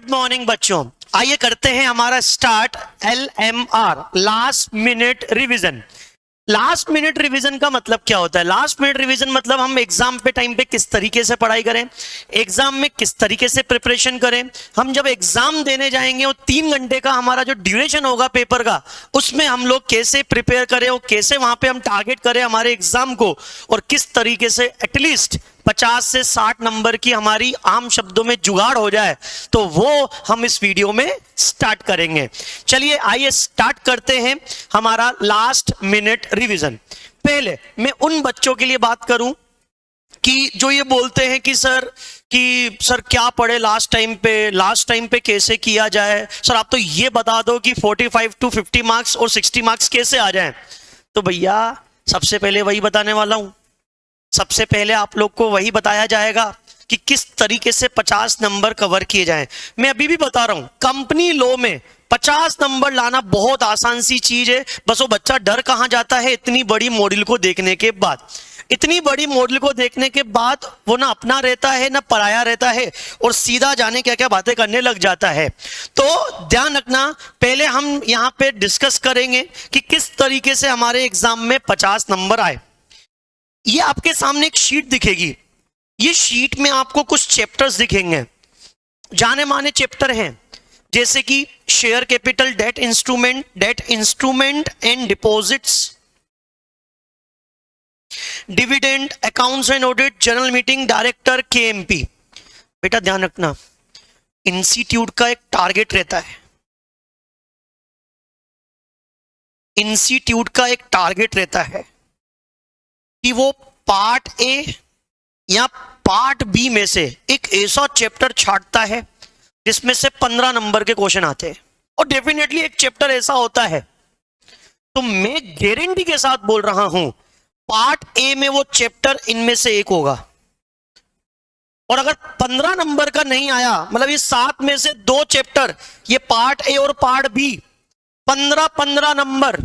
Good morning बच्चों, आइए करते हैं हमारा start LMR, last minute revision. Last minute revision का मतलब क्या होता है? लास्ट मिनट रिवीजन मतलब हम एग्जाम पे टाइम पे किस तरीके से पढ़ाई करें, एग्जाम में किस तरीके से प्रिपरेशन करें। हम जब एग्जाम देने जाएंगे वो 3 घंटे का हमारा जो ड्यूरेशन होगा पेपर का, उसमें हम लोग कैसे प्रिपेयर करें और कैसे वहां पे हम टारगेट करें हमारे एग्जाम को, और किस तरीके से एटलीस्ट 50 से 60 नंबर की हमारी आम शब्दों में जुगाड़ हो जाए, तो वो हम इस वीडियो में स्टार्ट करेंगे। चलिए आइए स्टार्ट करते हैं हमारा लास्ट मिनट रिवीजन। पहले मैं उन बच्चों के लिए बात करूं कि जो ये बोलते हैं कि सर क्या पढ़े लास्ट टाइम पे कैसे किया जाए। सर आप तो ये बता दो कि 45 to 50 मार्क्स और 60 मार्क्स कैसे आ जाएं। तो भैया सबसे पहले वही बताने वाला हूं। सबसे पहले आप लोग को वही बताया जाएगा कि किस तरीके से 50 नंबर कवर किए जाएं। मैं अभी भी बता रहा हूं, कंपनी लॉ में 50 नंबर लाना बहुत आसान सी चीज है। बस वो बच्चा डर कहां जाता है, इतनी बड़ी मॉडल को देखने के बाद। इतनी बड़ी मॉडल को देखने के बाद वो ना अपना रहता है ना पराया रहता है, और सीधा जाने क्या क्या बातें करने लग जाता है। तो ध्यान रखना, पहले हम यहां पे डिस्कस करेंगे कि किस तरीके से हमारे एग्जाम में 50 नंबर आए। ये आपके सामने एक शीट दिखेगी। ये शीट में आपको कुछ चैप्टर्स दिखेंगे, जाने माने चैप्टर हैं, जैसे कि share capital, debt instrument and deposits, dividend, accounts and audit, general meeting, director, KMP। बेटा ध्यान रखना, इंस्टीट्यूट का एक टारगेट रहता है। इंस्टीट्यूट का एक टारगेट रहता है कि वो पार्ट ए या पार्ट बी में से एक ऐसा चैप्टर छांटता है जिसमें से 15 नंबर के क्वेश्चन आते हैं, और डेफिनेटली एक चैप्टर ऐसा होता है। तो मैं गारंटी के साथ बोल रहा हूं, पार्ट ए में वो चैप्टर इनमें से एक होगा। और अगर 15 नंबर का नहीं आया, मतलब ये 7 में से 2 चैप्टर, ये पार्ट ए और पार्ट बी, 15-15 नंबर।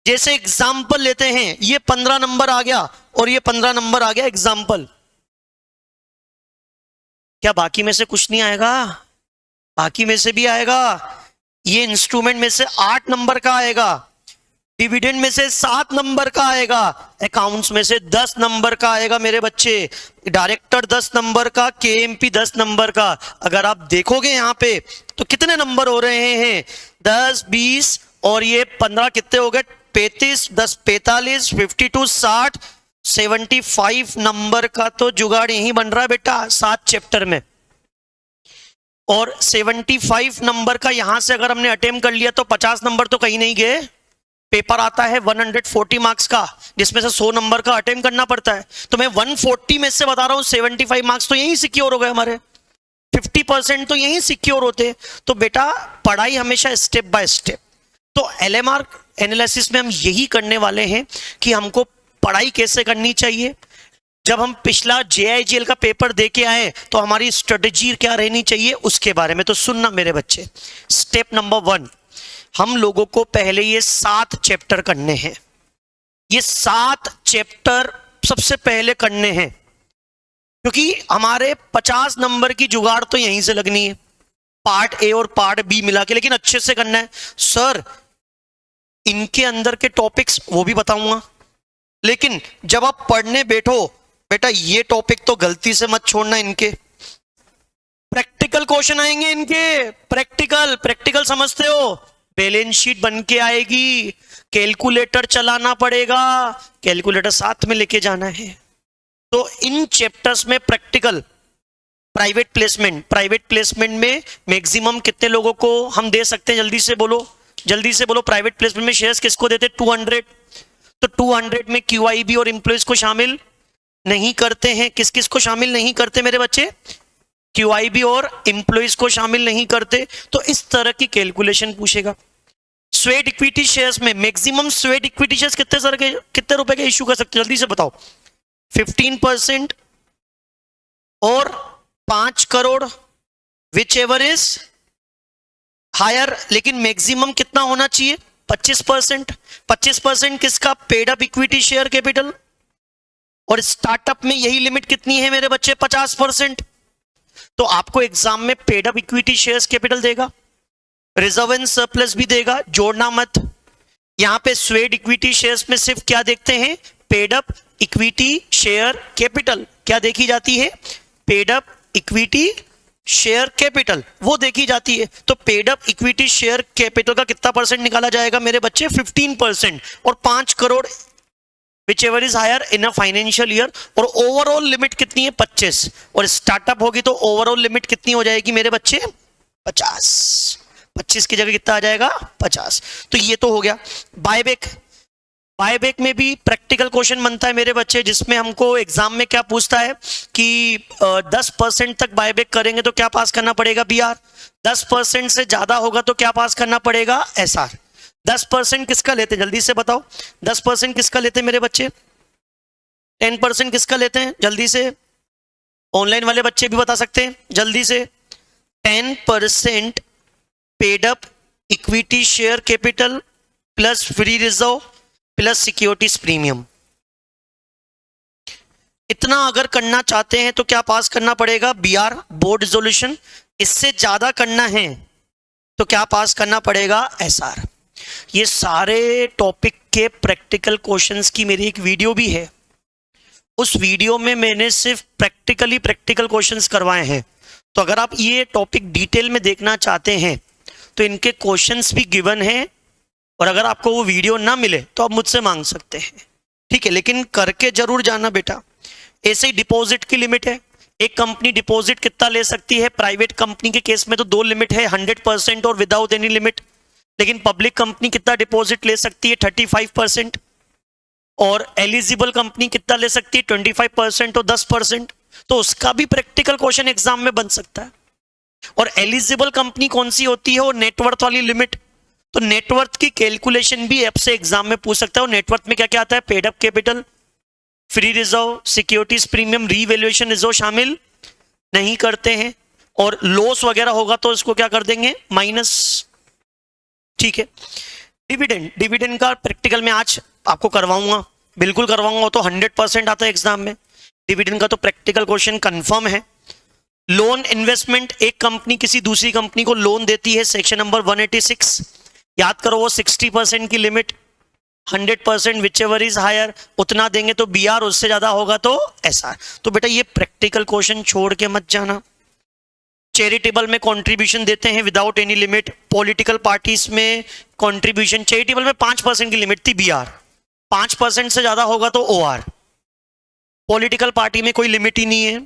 जैसे एग्जाम्पल लेते हैं, ये 15 नंबर आ गया और ये 15 नंबर आ गया एग्जाम्पल। क्या बाकी में से कुछ नहीं आएगा? बाकी में से भी आएगा। ये इंस्ट्रूमेंट में से 8 नंबर का आएगा, डिविडेंड में से 7 नंबर का आएगा, अकाउंट्स में से 10 नंबर का आएगा मेरे बच्चे, डायरेक्टर 10 नंबर का, KMP 10 नंबर का। अगर आप देखोगे यहां पे तो कितने नंबर हो रहे हैं? 10, 20 और ये 15 कितने हो गए? 35, 10 45, 52, 60, 75 नंबर का तो जुगाड़ यही बन रहा है बेटा 7 चैप्टर में। और 75 नंबर का यहां से अगर हमने अटेम्प्ट कर लिया तो 50 नंबर तो कहीं नहीं गए। पेपर आता है 140 मार्क्स का, जिसमें से 100 नंबर का अटेम्प्ट करना पड़ता है। तो मैं 140 में से बता रहा हूं 75 मार्क्स तो यही सिक्योर हो गए हमारे, 50% तो यही सिक्योर होते। तो बेटा पढ़ाई हमेशा स्टेप बाय स्टेप। तो LMR एनालिसिस में हम यही करने वाले हैं कि हमको पढ़ाई कैसे करनी चाहिए। जब हम पिछला JIGL का पेपर दे के आए तो हमारी स्ट्रेटेजी क्या रहनी चाहिए उसके बारे में तो सुनना मेरे बच्चे। स्टेप नंबर 1, हम लोगों को पहले ये 7 चैप्टर करने हैं। ये 7 चैप्टर सबसे पहले करने हैं, क्योंकि हमारे 50 नंबर की जुगाड़ तो यहीं से लगनी है, पार्ट ए और पार्ट बी मिला के, लेकिन अच्छे से करना है। सर इनके अंदर के टॉपिक्स वो भी बताऊंगा, लेकिन जब आप पढ़ने बैठो बेटा ये टॉपिक तो गलती से मत छोड़ना। इनके प्रैक्टिकल क्वेश्चन आएंगे, इनके प्रैक्टिकल समझते हो? बैलेंस शीट बन के आएगी, कैलकुलेटर चलाना पड़ेगा, कैलकुलेटर साथ में लेके जाना है। तो इन चैप्टर्स में प्रैक्टिकल, प्राइवेट प्लेसमेंट में मैक्सिमम कितने लोगों को हम दे सकते हैं? जल्दी से बोलो। प्राइवेट प्लेसमेंट में शेयर्स किसको देते? 200। तो 200 में QIB और एम्प्लॉइज को शामिल नहीं करते हैं। किस किस को शामिल नहीं करते मेरे बच्चे? QIB और एम्प्लॉइज को शामिल नहीं करते। तो इस तरह की कैलकुलेशन पूछेगा। स्वेट इक्विटी शेयर्स में मैक्सिमम स्वेट इक्विटी शेयर्स कितने रुपए के इश्यू कर सकते हैं? जल्दी से बताओ। 15% और 5 crore, whichever is higher. लेकिन मैक्सिमम कितना होना चाहिए? 25%। 25% किसका? Paid up equity share capital. और स्टार्टअप में यही लिमिट कितनी है मेरे बच्चे? 50%। तो आपको एग्जाम में paid up equity shares capital देगा, रिजर्व एंड सरप्लस भी देगा, जोड़ना मत। यहां पे स्वेड इक्विटी शेयर्स में सिर्फ क्या देखते हैं, paid up equity share capital. क्या देखी जाती है, paid up equity share capital, वो देखी जाती है। तो paid up equity share capital का कितना परसेंट निकाला जाएगा मेरे बच्चे, 15%, और 5 crore whichever is higher in a financial year। और ओवरऑल लिमिट कितनी है, 25, और स्टार्टअप होगी तो ओवरऑल लिमिट कितनी हो जाएगी मेरे बच्चे, 50। 25 की जगह कितना आ जाएगा, 50। तो ये तो हो गया। बायबैक, बायबैक में भी प्रैक्टिकल क्वेश्चन बनता है मेरे बच्चे, जिसमें हमको एग्जाम में क्या पूछता है कि 10% तक बायबैक करेंगे तो क्या पास करना पड़ेगा, बीआर। 10% से ज्यादा होगा तो क्या पास करना पड़ेगा, एसआर। 10% किसका लेते हैं, जल्दी से बताओ, 10% किसका लेते हैं मेरे बच्चे, 10% किसका लेते हैं, जल्दी से, ऑनलाइन वाले बच्चे भी बता सकते हैं जल्दी से। 10% paid up equity share capital plus free reserve plus securities premium, इतना अगर करना चाहते हैं तो क्या पास करना पड़ेगा, बीआर, बोर्ड रिजोल्यूशन। इससे ज्यादा करना है तो क्या पास करना पड़ेगा, एसआर। ये सारे टॉपिक के प्रैक्टिकल क्वेश्चंस की मेरी एक वीडियो भी है, उस वीडियो में मैंने सिर्फ प्रैक्टिकल क्वेश्चंस करवाए हैं। तो अगर आप ये टॉपिक डिटेल में देखना चाहते हैं तो इनके क्वेश्चंस भी गिवन हैं, और अगर आपको वो वीडियो ना मिले तो आप मुझसे मांग सकते हैं, ठीक है, लेकिन करके जरूर जाना बेटा। ऐसे ही डिपॉजिट की लिमिट है, एक कंपनी डिपॉजिट कितना ले सकती है, प्राइवेट कंपनी के केस में तो 2 लिमिट है, 100% और विदाउट एनी लिमिट। लेकिन पब्लिक कंपनी कितना डिपॉजिट ले सकती है, 35%, और एलिजिबल कंपनी कितना ले सकती है, 25% और 10%। तो उसका भी प्रैक्टिकल क्वेश्चन एग्जाम में बन सकता है। और एलिजिबल कंपनी कौन सी होती है, और नेटवर्थ वाली लिमिट। तो नेटवर्थ की कैलकुलेशन भी ऐप से एग्जाम में पूछ सकता है। और नेटवर्थ में क्या क्या आता है, paid up capital, free reserve, securities premium, revaluation reserve शामिल नहीं करते हैं, और लॉस वगैरह होगा तो इसको क्या कर देंगे, माइनस, ठीक है। डिविडेंड, डिविडेंड का प्रैक्टिकल में आज आपको करवाऊंगा, बिल्कुल करवाऊंगा, तो 100% आता है एग्जाम में। डिविडेंड का तो प्रैक्टिकल क्वेश्चन कंफर्म है। लोन इन्वेस्टमेंट, एक कंपनी किसी दूसरी कंपनी को लोन देती है, सेक्शन नंबर 186, याद करो वो 60% की लिमिट, 100% विचएवर इज हायर, उतना देंगे तो बीआर, उससे ज्यादा होगा तो एसआर। तो बेटा ये प्रैक्टिकल क्वेश्चन छोड़ के मत जाना। चैरिटेबल में कंट्रीब्यूशन देते हैं without any limit, political parties में कंट्रीब्यूशन, चैरिटेबल में 5% की लिमिट थी, बीआर, 5% से ज्यादा होगा तो ओआर। पॉलिटिकल पार्टी में कोई लिमिट ही नहीं है।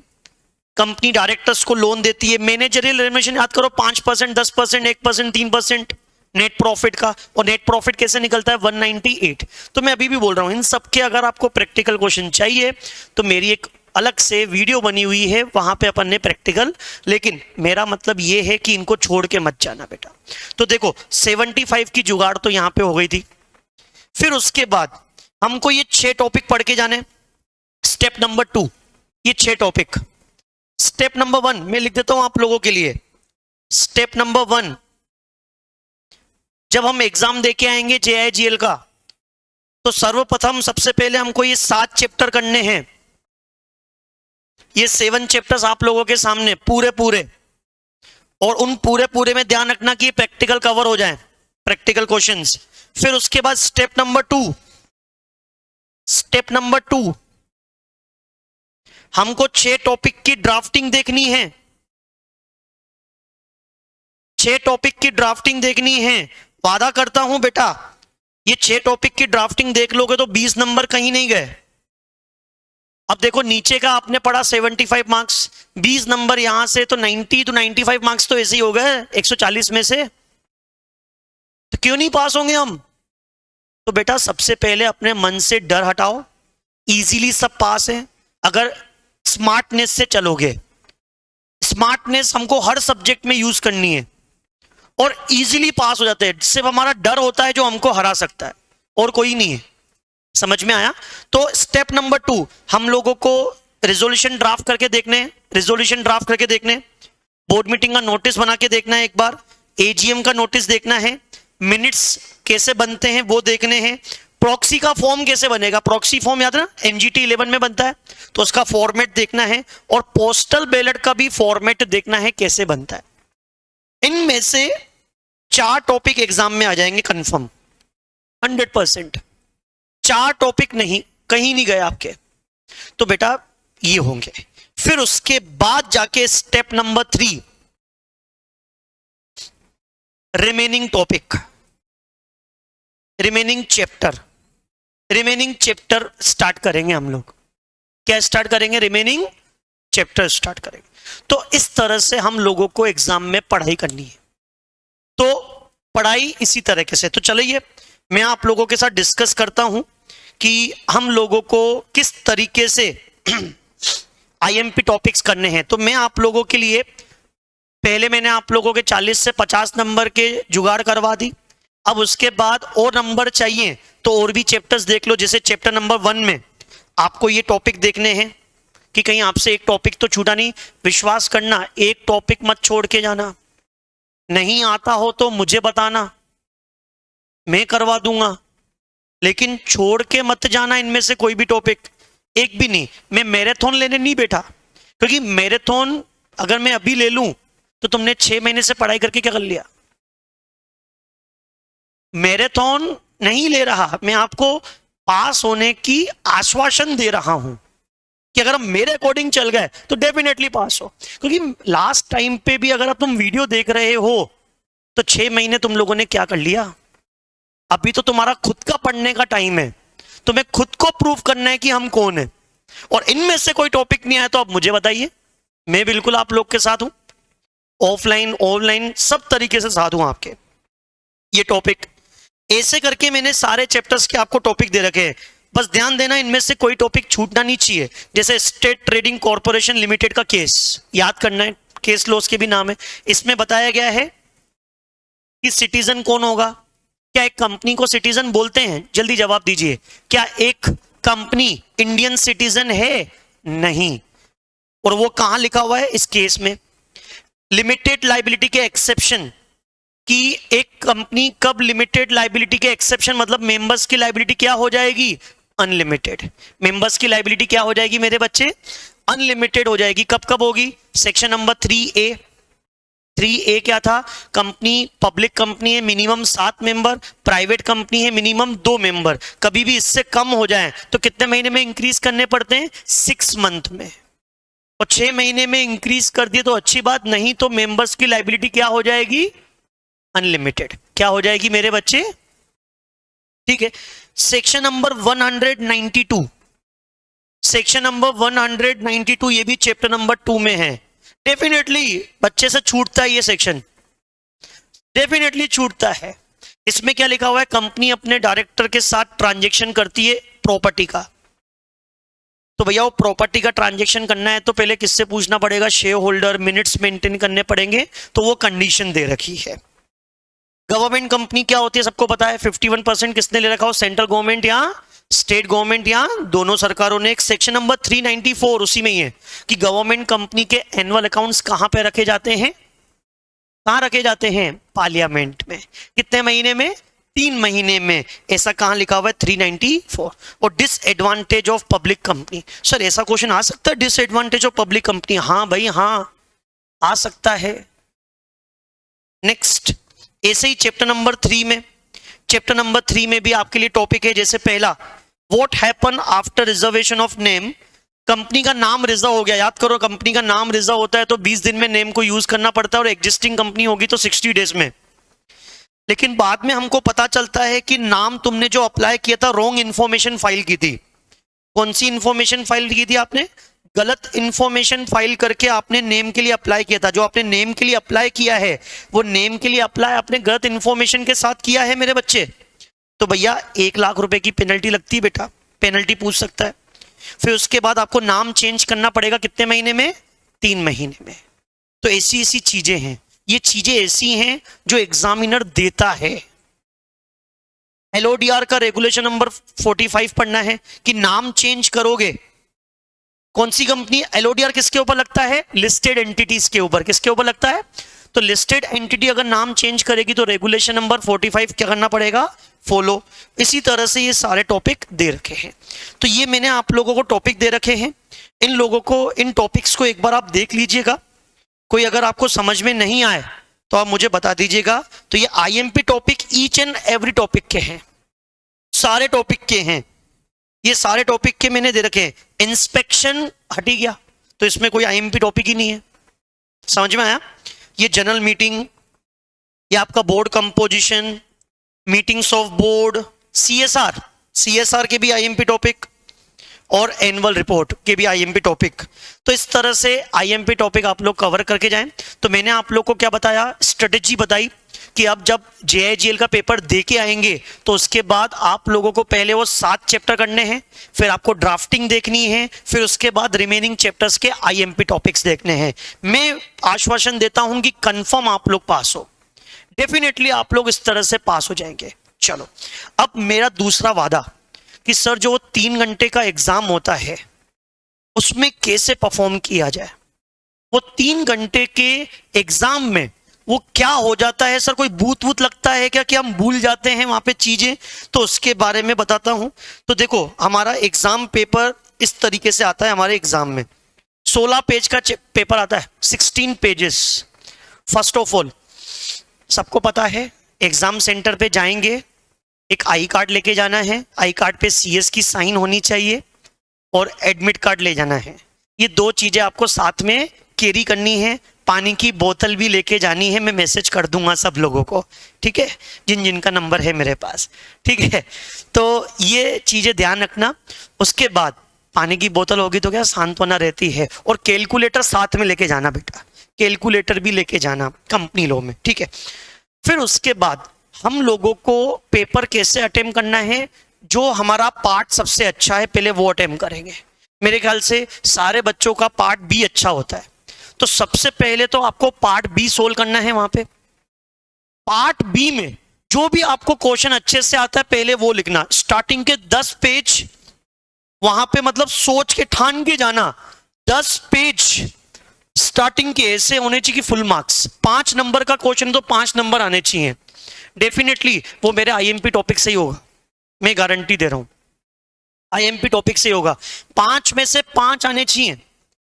कंपनी डायरेक्टर्स को लोन देती है, मैनेजरियल रेम्युनरेशन याद करो 5%, 10%, 1%, 3% नेट प्रॉफिट का, और नेट प्रॉफिट कैसे निकलता है, 198। तो मैं अभी भी बोल रहा हूं, इन सबके अगर आपको प्रैक्टिकल क्वेश्चन चाहिए तो मेरी एक अलग से वीडियो बनी हुई है, वहां पे अपन ने प्रैक्टिकल, लेकिन मेरा मतलब ये है कि इनको छोड़ के मत जाना बेटा। तो देखो 75 की जुगाड़ तो यहां पे हो गई थी। फिर उसके बाद हमको ये 6 टॉपिक पढ़ के जाने, स्टेप नंबर 2, ये 6 टॉपिक। स्टेप नंबर 1 मैं लिख देता हूं आप लोगों के लिए। स्टेप नंबर 1, जब हम एग्जाम देके आएंगे जेआईजीएल का, तो सर्वप्रथम सबसे पहले हमको ये 7 चैप्टर करने हैं। ये 7 चैप्टर्स आप लोगों के सामने पूरे, और उन पूरे में ध्यान रखना कि प्रैक्टिकल कवर हो जाए, प्रैक्टिकल क्वेश्चंस। फिर उसके बाद स्टेप नंबर 2, स्टेप नंबर 2 हमको 6 टॉपिक की ड्राफ्टिंग देखनी है, 6 टॉपिक की ड्राफ्टिंग देखनी है। वादा करता हूं बेटा, ये 6 टॉपिक की ड्राफ्टिंग देख लोगे तो 20 नंबर कहीं नहीं गए। अब देखो नीचे का आपने पढ़ा 75 मार्क्स, 20 नंबर यहां से, तो 90 to 95 मार्क्स तो ऐसे ही हो गए 140 में से। तो क्यों नहीं पास होंगे हम? तो बेटा सबसे पहले अपने मन से डर हटाओ, इजीली सब पास है अगर स्मार्टनेस से चलोगे। स्मार्टनेस हमको हर सब्जेक्ट में यूज करनी है और इजीली पास हो जाते हैं। सिर्फ हमारा डर होता है जो हमको हरा सकता है, और कोई नहीं है। समझ में आया? तो स्टेप नंबर 2 हम लोगों को रेजोल्यूशन ड्राफ्ट करके देखने, रेजोल्यूशन ड्राफ्ट करके देखने, बोर्ड मीटिंग का नोटिस बना के देखना है, एक बार एजीएम का नोटिस देखना है, मिनट्स कैसे बनते हैं वो देखने हैं, प्रॉक्सी का फॉर्म कैसे बनेगा? प्रॉक्सी फॉर्म याद है ना, एनजीटी 11 में बनता है, तो उसका फॉर्मेट देखना है, और पोस्टल बैलेट का भी फॉर्मेट देखना है कैसे बनता है। इनमें से 4 टॉपिक एग्जाम में आ जाएंगे कंफर्म, 100%। 4 टॉपिक नहीं, कहीं नहीं गए आपके, तो बेटा ये होंगे। फिर उसके बाद जाके step number 3, remaining topic, remaining chapter start करेंगे हम लोग। क्या स्टार्ट करेंगे? रिमेनिंग चैप्टर स्टार्ट करेंगे। तो इस तरह से हम लोगों को एग्जाम में पढ़ाई करनी है। तो पढ़ाई इसी तरीके से, तो चलिए मैं आप लोगों के साथ डिस्कस करता हूं कि हम लोगों को किस तरीके से आईएमपी टॉपिक्स करने हैं। तो मैं आप लोगों के लिए पहले मैंने आप लोगों के 40 से 50 नंबर के जुगाड़ करवा दी। अब उसके बाद और नंबर चाहिए तो और भी चैप्टर्स देख लो। जैसे चैप्टर नंबर 1 में आपको ये टॉपिक देखने हैं कि कहीं आपसे एक टॉपिक तो छूटा नहीं। विश्वास करना, एक टॉपिक मत छोड़ के जाना। नहीं आता हो तो मुझे बताना, मैं करवा दूंगा, लेकिन छोड़ के मत जाना इनमें से कोई भी टॉपिक, एक भी नहीं। मैं मैराथन लेने नहीं बैठा, क्योंकि मैराथन अगर मैं अभी ले लूं तो तुमने 6 महीने से पढ़ाई करके क्या कर लिया? मैराथन नहीं ले रहा, मैं आपको पास होने की आश्वासन दे रहा हूं कि अगर हम मेरे अकॉर्डिंग चल गए तो डेफिनेटली पास हो। क्योंकि लास्ट टाइम पे भी अगर तुम वीडियो देख रहे हो तो 6 महीने तुम लोगों ने क्या कर लिया? अभी तो तुम्हारा खुद का पढ़ने का टाइम है, तुम्हें खुद को प्रूव करना है कि हम कौन है। और इनमें से कोई टॉपिक नहीं आया तो आप मुझे बताइए, मैं बिल्कुल आप लोग के साथ हूं, ऑफलाइन ऑनलाइन सब तरीके से साथ हूं आपके। ये टॉपिक ऐसे करके मैंने सारे चैप्टर्स के आपको टॉपिक दे रखे हैं, बस ध्यान देना इनमें से कोई टॉपिक छूटना नहीं चाहिए। जैसे स्टेट ट्रेडिंग कॉर्पोरेशन लिमिटेड का केस याद करना है, केस लॉस के भी नाम है। इसमें बताया गया है कि सिटीजन कौन होगा। क्या एक कंपनी को सिटीजन बोलते हैं? जल्दी जवाब दीजिए। क्या एक कंपनी इंडियन सिटीजन है? नहीं। और वो कहां लिखा हुआ है? इस केस में। लिमिटेड लायबिलिटी के एक्सेप्शन, कि एक कंपनी कब लिमिटेड लायबिलिटी के एक्सेप्शन, मतलब मेंबर्स की लायबिलिटी क्या हो जाएगी? अनलिमिटेड। मेंबर्स की लायबिलिटी क्या हो जाएगी मेरे बच्चे? अनलिमिटेड हो जाएगी। कब कब होगी? Section number 3A। 3A क्या था? कंपनी पब्लिक कंपनी है, मिनिमम 7 मेंबर, प्राइवेट कंपनी है, मिनिमम 2 मेंबर। कभी भी इससे कम हो जाए तो कितने महीने में इंक्रीज करने पड़ते हैं? 6 मंथ में। और 6 महीने में इंक्रीज कर दिए तो अच्छी बात, नहीं तो मेंबर्स की लायबिलिटी क्या हो जाएगी? अनलिमिटेड। क्या हो जाएगी मेरे बच्चे? ठीक है। सेक्शन नंबर 192, सेक्शन नंबर 192 ये भी चैप्टर नंबर 2 में है। डेफिनेटली बच्चे से छूटता है ये सेक्शन, डेफिनेटली छूटता है। इसमें क्या लिखा हुआ है? कंपनी अपने डायरेक्टर के साथ ट्रांजैक्शन करती है प्रॉपर्टी का। तो भैया वो प्रॉपर्टी का ट्रांजैक्शन करना है तो पहले किससे पूछना पड़ेगा? शेयर होल्डर, मिनट्स मेंटेन करने पड़ेंगे, तो वो कंडीशन दे रखी है। गवर्नमेंट कंपनी क्या होती है सबको पता है। 51% किसने ले रखा हो? सेंट्रल गवर्नमेंट या स्टेट गवर्नमेंट, या दोनों सरकारों ने। एक सेक्शन नंबर 394 उसी में ही है कि गवर्नमेंट कंपनी के एनुअल अकाउंट्स कहां पे रखे जाते हैं? कहां रखे जाते हैं? पार्लियामेंट में। कितने महीने में? 3 महीने में। ऐसा कहां लिखा हुआ है? 394। और disadvantage of public company. Sir ऐसा क्वेश्चन आ सकता है, डिसएडवांटेज ऑफ पब्लिक कंपनी? हाँ भाई हाँ, आ सकता है। नेक्स्ट, ऐसे ही चैप्टर नंबर 3 में, चैप्टर नंबर 3 में भी आपके लिए टॉपिक है। जैसे पहला, what happen after reservation of name. Company का नाम रिजर्व हो गया, याद करो कंपनी का नाम रिजर्व होता है तो 20 दिन में नेम को यूज करना पड़ता है, और एग्जिस्टिंग कंपनी होगी तो 60 डेज में। लेकिन बाद में हमको पता चलता है कि नाम तुमने जो अप्लाई किया था रॉन्ग इंफॉर्मेशन फाइल की थी। कौन सी इंफॉर्मेशन फाइल की थी आपने? गलत इंफॉर्मेशन फाइल करके आपने नेम के लिए अप्लाई किया था। जो आपने नेम के लिए अप्लाई किया है वो नेम के लिए अप्लाई आपने गलत इंफॉर्मेशन के साथ किया है मेरे बच्चे। तो भैया 1 लाख रुपए की पेनल्टी लगती है बेटा, पेनल्टी पूछ सकता है। फिर उसके बाद आपको नाम चेंज करना पड़ेगा कितने महीने में? 3 महीने में। तो ऐसी ऐसी चीजें हैं, ये चीजें ऐसी हैं जो एग्जामिनर देता है। LODR का रेगुलेशन नंबर 45 पढ़ना है कि नाम चेंज करोगे। कौन सी कंपनी? LODR किसके ऊपर लगता है? लिस्टेड एंटिटीज के ऊपर। किसके ऊपर लगता है? तो लिस्टेड एंटिटी अगर नाम चेंज करेगी तो रेगुलेशन नंबर 45 क्या करना पड़ेगा, फॉलो। इसी तरह से ये सारे टॉपिक दे रखे हैं। तो ये मैंने आप लोगों को टॉपिक दे रखे हैं, इन लोगों को, इन टॉपिक्स को एक बार आप देख लीजिएगा। कोई अगर आपको समझ में नहीं आए तो आप मुझे बता दीजिएगा। तो ये IMP topic each and every topic के हैं, सारे टॉपिक के हैं, ये सारे टॉपिक के मैंने दे रखे हैं। इंस्पेक्शन हटी गया तो इसमें कोई आईएमपी टॉपिक ही नहीं है, समझ में आया। ये जनरल मीटिंग, ये आपका board composition, meetings of board, CSR के भी आईएमपी टॉपिक और एनुअल रिपोर्ट के भी आईएमपी टॉपिक। तो इस तरह से आईएमपी टॉपिक आप लोग कवर करके जाएं। तो मैंने आप लोग को क्या बताया, स्ट्रेटेजी बताई कि अब जब जेआईजीएल का पेपर दे के आएंगे तो उसके बाद आप लोगों को पहले वो 7 चैप्टर करने हैं, फिर आपको ड्राफ्टिंग देखनी है, फिर उसके बाद रिमेनिंग चैप्टर्स के आईएमपी टॉपिक्स देखने हैं। मैं आश्वासन देता हूं कि कंफर्म आप लोग पास हो, डेफिनेटली आप लोग इस तरह से पास हो जाएंगे। चलो, अब मेरा दूसरा वादा कि सर जो 3 घंटे का एग्जाम होता है उसमें कैसे परफॉर्म किया जाए। वो 3 घंटे के एग्जाम में वो क्या हो जाता है सर, कोई भूत वूत लगता है क्या कि हम भूल जाते हैं वहां पे चीजें, तो उसके बारे में बताता हूं। तो देखो, हमारा एग्जाम पेपर इस तरीके से आता है। हमारे एग्जाम में 16 पेज का पेपर आता है, 16 पेजेस। फर्स्ट ऑफ ऑल सबको पता है, एग्जाम सेंटर पे जाएंगे, एक आई कार्ड लेके जाना है, आई कार्ड पे सीएस की साइन होनी चाहिए और एडमिट कार्ड ले जाना है। ये 2 चीजें आपको साथ में कैरी करनी है। पानी की बोतल भी लेके जानी है, मैं मैसेज कर दूंगा सब लोगों को, ठीक है, जिन जिनका नंबर है मेरे पास, ठीक है। तो ये चीजें ध्यान रखना। उसके बाद पानी की बोतल होगी तो क्या सांत्वना रहती है, और कैलकुलेटर साथ में लेके जाना बेटा, कैलकुलेटर भी लेके जाना कंपनी लॉ में, ठीक है। फिर उसके बाद हम लोगों को पेपर कैसे अटेम्प्ट करना है, जो हमारा पार्ट सबसे अच्छा है पहले वो अटेम्प्ट करेंगे। मेरे ख्याल से सारे बच्चों का पार्ट बी अच्छा होता है, तो सबसे पहले तो आपको पार्ट बी सोल्व करना है। वहां पे पार्ट बी में जो भी आपको क्वेश्चन अच्छे से आता है पहले वो लिखना। स्टार्टिंग के 10 पेज वहां पे मतलब सोच के ठान के जाना, 10 पेज स्टार्टिंग के ऐसे होने चाहिए कि फुल मार्क्स। 5 नंबर का क्वेश्चन तो 5 नंबर आने चाहिए डेफिनेटली। वो मेरे आईएमपी टॉपिक से ही होगा, मैं गारंटी दे रहा हूं, आईएमपी टॉपिक से ही होगा। 5 में से 5 आने चाहिए,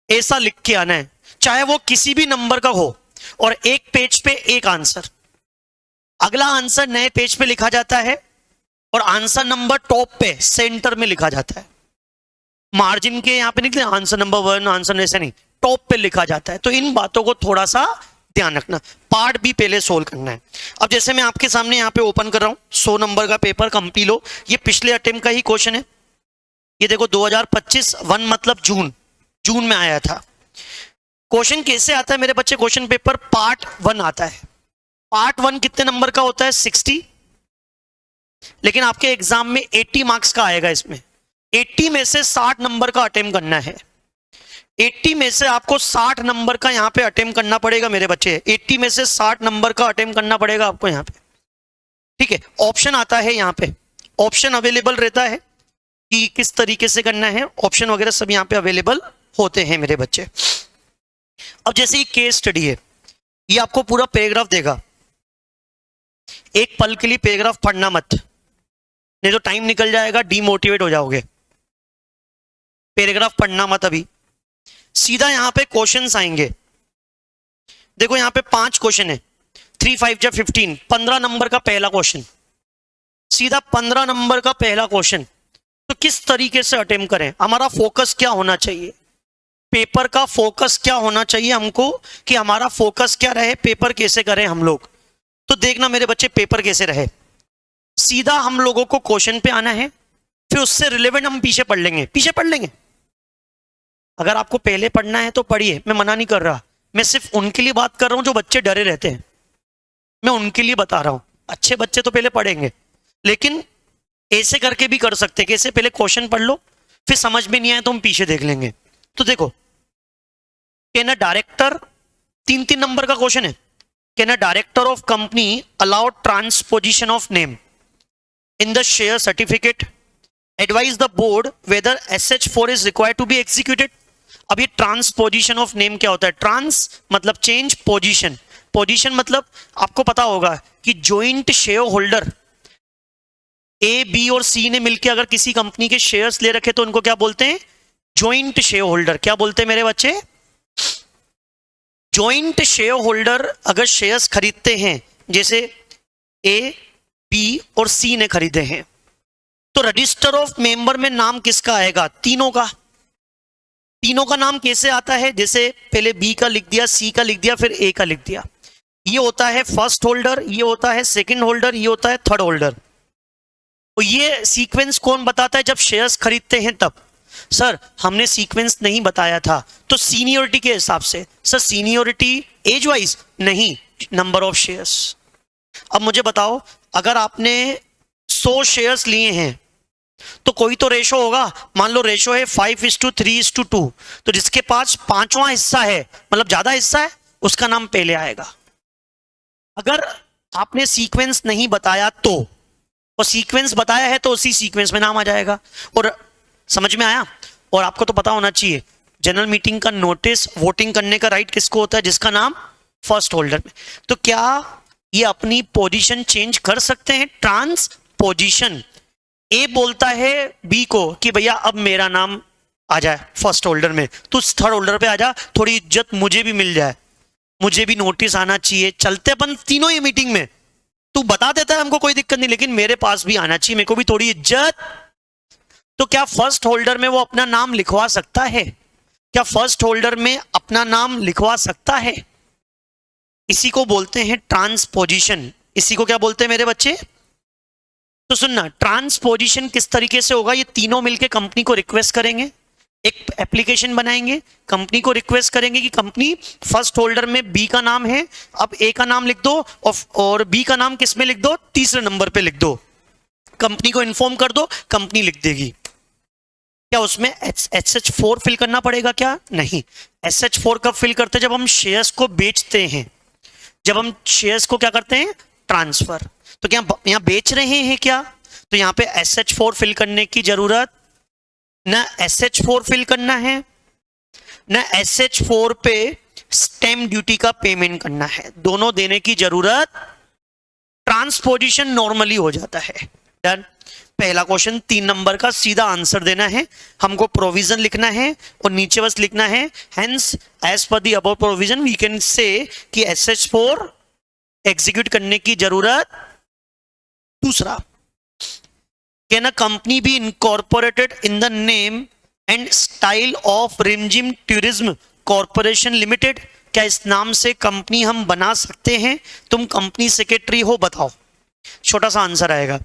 ऐसा लिख के आना है, चाहे वो किसी भी नंबर का हो, और एक पेज पे एक आंसर। अगला आंसर नए पेज पे लिखा जाता है और आंसर नंबर टॉप पे सेंटर में लिखा जाता है। मार्जिन के यहां पे निकले आंसर नंबर 1, आंसर ऐसे नहीं, टॉप पे लिखा जाता है। तो इन बातों को थोड़ा सा ध्यान रखना। पार्ट भी पहले सोल्व करना है। अब जैसे मैं आपके सामने यहां पे ओपन कर रहा हूं 100 नंबर का पेपर कंप्लीट हो, ये पिछले अटेम्प्ट का ही क्वेश्चन है। ये देखो 2025 1 मतलब जून में आया था। क्वेश्चन कैसे आता है मेरे बच्चे, क्वेश्चन पेपर पार्ट 1 आता है। पार्ट 1 कितने नंबर का होता है, 60, लेकिन आपके एग्जाम में 80 मार्क्स का आएगा। इसमें 80 में से 60 नंबर का अटेम्प्ट करना है। 80 में से आपको 60 नंबर का यहां पे अटेम्प्ट करना पड़ेगा मेरे बच्चे। 80 में से 60 नंबर का अटेम्प्ट करना पड़ेगा आपको यहां पे, ठीक है। ऑप्शन आता है यहां पे, ऑप्शन अवेलेबल रहता है कि किस तरीके से करना है, ऑप्शन वगैरह सब यहां पे अवेलेबल होते हैं मेरे बच्चे। अब जैसे ये केस स्टडी है, ये आपको पूरा पैराग्राफ देगा। एक पल के लिए पैराग्राफ पढ़ना मत, नहीं तो टाइम निकल जाएगा, डीमोटिवेट हो जाओगे। पैराग्राफ पढ़ना मत अभी, सीधा यहां पे क्वेश्चंस आएंगे। देखो यहां पे 5 क्वेश्चन है, 3 5 जा 15, 15 नंबर का पहला क्वेश्चन, सीधा 15 नंबर का पहला क्वेश्चन। तो किस तरीके से अटेम्प्ट करें, हमारा फोकस क्या होना चाहिए, पेपर का फोकस क्या होना चाहिए हमको, कि हमारा फोकस क्या रहे, पेपर कैसे करें हम लोग। तो देखना मेरे बच्चे, पेपर कैसे रहे, सीधा हम लोगों को क्वेश्चन पे आना है, फिर उससे रिलेवेंट हम पीछे पढ़ लेंगे। अगर आपको पहले पढ़ना है तो पढ़िए, मैं मना नहीं कर रहा, मैं सिर्फ उनके लिए बात कर रहा हूं जो बच्चे डरे रहते हैं, मैं उनके लिए बता रहा हूं। अच्छे बच्चे तो पहले पढ़ेंगे, लेकिन ऐसे करके भी कर सकते, कैसे, पहले क्वेश्चन पढ़ लो, फिर समझ में नहीं आए तो हम पीछे देख लेंगे। तो देखो, कैन अ डायरेक्टर, 3 नंबर का क्वेश्चन है, can a director of company allow transposition of name in the share certificate, advise the board whether SH4 is required to be executed. अब ये ट्रांसपोजिशन ऑफ नेम क्या होता है, trans मतलब change, position position मतलब आपको पता होगा कि जॉइंट शेयर होल्डर ए, बी और सी ने मिलकर अगर किसी कंपनी के शेयर्स ले रखे तो उनको क्या बोलते हैं? Joint share holder. क्या बोलते हैं मेरे बच्चे? जॉइंट शेयर होल्डर अगर शेयर्स खरीदते हैं, जैसे ए, बी और सी ने खरीदे हैं, तो रजिस्टर ऑफ मेंबर में नाम किसका आएगा? तीनों का। तीनों का नाम कैसे आता है? जैसे पहले बी का लिख दिया, सी का लिख दिया, फिर ए का लिख दिया। ये होता है फर्स्ट होल्डर, ये होता है सेकंड होल्डर, ये होता है थर्ड होल्डर। तो ये सीक्वेंस कौन बताता है? जब शेयर्स खरीदते हैं तब। सर हमने सीक्वेंस नहीं बताया था, तो सीनियरिटी के हिसाब से। सर सीनियरिटी एज वाइज नहीं, नंबर ऑफ शेयर्स। अब मुझे बताओ, अगर आपने 100 शेयर्स लिए हैं तो कोई तो रेशो होगा। मान लो रेशो है 5:3:2, तो जिसके पास 5वां हिस्सा है, मतलब ज्यादा हिस्सा है, उसका नाम पहले आएगा। अगर आपने सीक्वेंस नहीं बताया तो, और सीक्वेंस बताया है तो उसी सीक्वेंस में नाम आ जाएगा। और समझ में आया? और आपको तो पता होना चाहिए, जनरल मीटिंग का नोटिस, वोटिंग करने का राइट किसको होता है? जिसका नाम फर्स्ट होल्डर में। तो क्या ये अपनी पोजीशन चेंज कर सकते हैं? Trans position. ए बोलता है बी को कि भैया अब मेरा नाम आ जाए फर्स्ट होल्डर में, तू थर्ड होल्डर पे आ जा, थोड़ी इज्जत मुझे भी मिल जाए, मुझे भी नोटिस आना चाहिए। चलते अपन तीनों ही मीटिंग में, तू बता देता है हमको कोई दिक्कत नहीं, लेकिन मेरे पास भी आना चाहिए, मेरे को भी थोड़ी इज्जत। तो क्या फर्स्ट होल्डर में वो अपना नाम लिखवा सकता है? क्या फर्स्ट होल्डर में अपना नाम लिखवा सकता है? इसी को बोलते हैं ट्रांसपोजिशन। इसी को क्या बोलते हैं मेरे बच्चे? तो सुनना, ट्रांसपोजिशन किस तरीके से होगा? ये तीनों मिलके कंपनी को रिक्वेस्ट करेंगे, एक एप्लीकेशन बनाएंगे, कंपनी को रिक्वेस्ट करेंगे कि कंपनी फर्स्ट होल्डर में बी का नाम है, अब ए का नाम लिख दो और बी का नाम किस में लिख दो? तीसरे नंबर पे लिख दो। कंपनी को इन्फॉर्म कर दो, कंपनी लिख देगी। क्या उसमें SH4 फिल करना पड़ेगा? क्या नहीं। SH4 कब फिल करते हैं? जब हम शेयर्स को बेचते हैं, जब हम शेयर्स को क्या करते हैं? ट्रांसफर। तो क्या यहां बेच रहे हैं क्या? तो यहां पे SH4 फिल करने की जरूरत ना, SH4 फिल करना है ना, SH4 पे स्टैम्प ड्यूटी का पेमेंट करना है, दोनों देने की जरूरत। ट्रांसपोजिशन नॉर्मली हो जाता है। डन। पहला क्वेश्चन 3 नंबर का सीधा आंसर देना है, हमको प्रोविजन लिखना है और नीचे बस लिखना है hence as per the above provision we can say कि SH4 एग्जीक्यूट करने की जरूरत। दूसरा, can a company be incorporated in the name and style of Rimjhim tourism corporation limited? क्या इस नाम से कंपनी हम बना सकते हैं? तुम कंपनी सेक्रेटरी हो, बताओ। छोटा सा आंसर आएगा।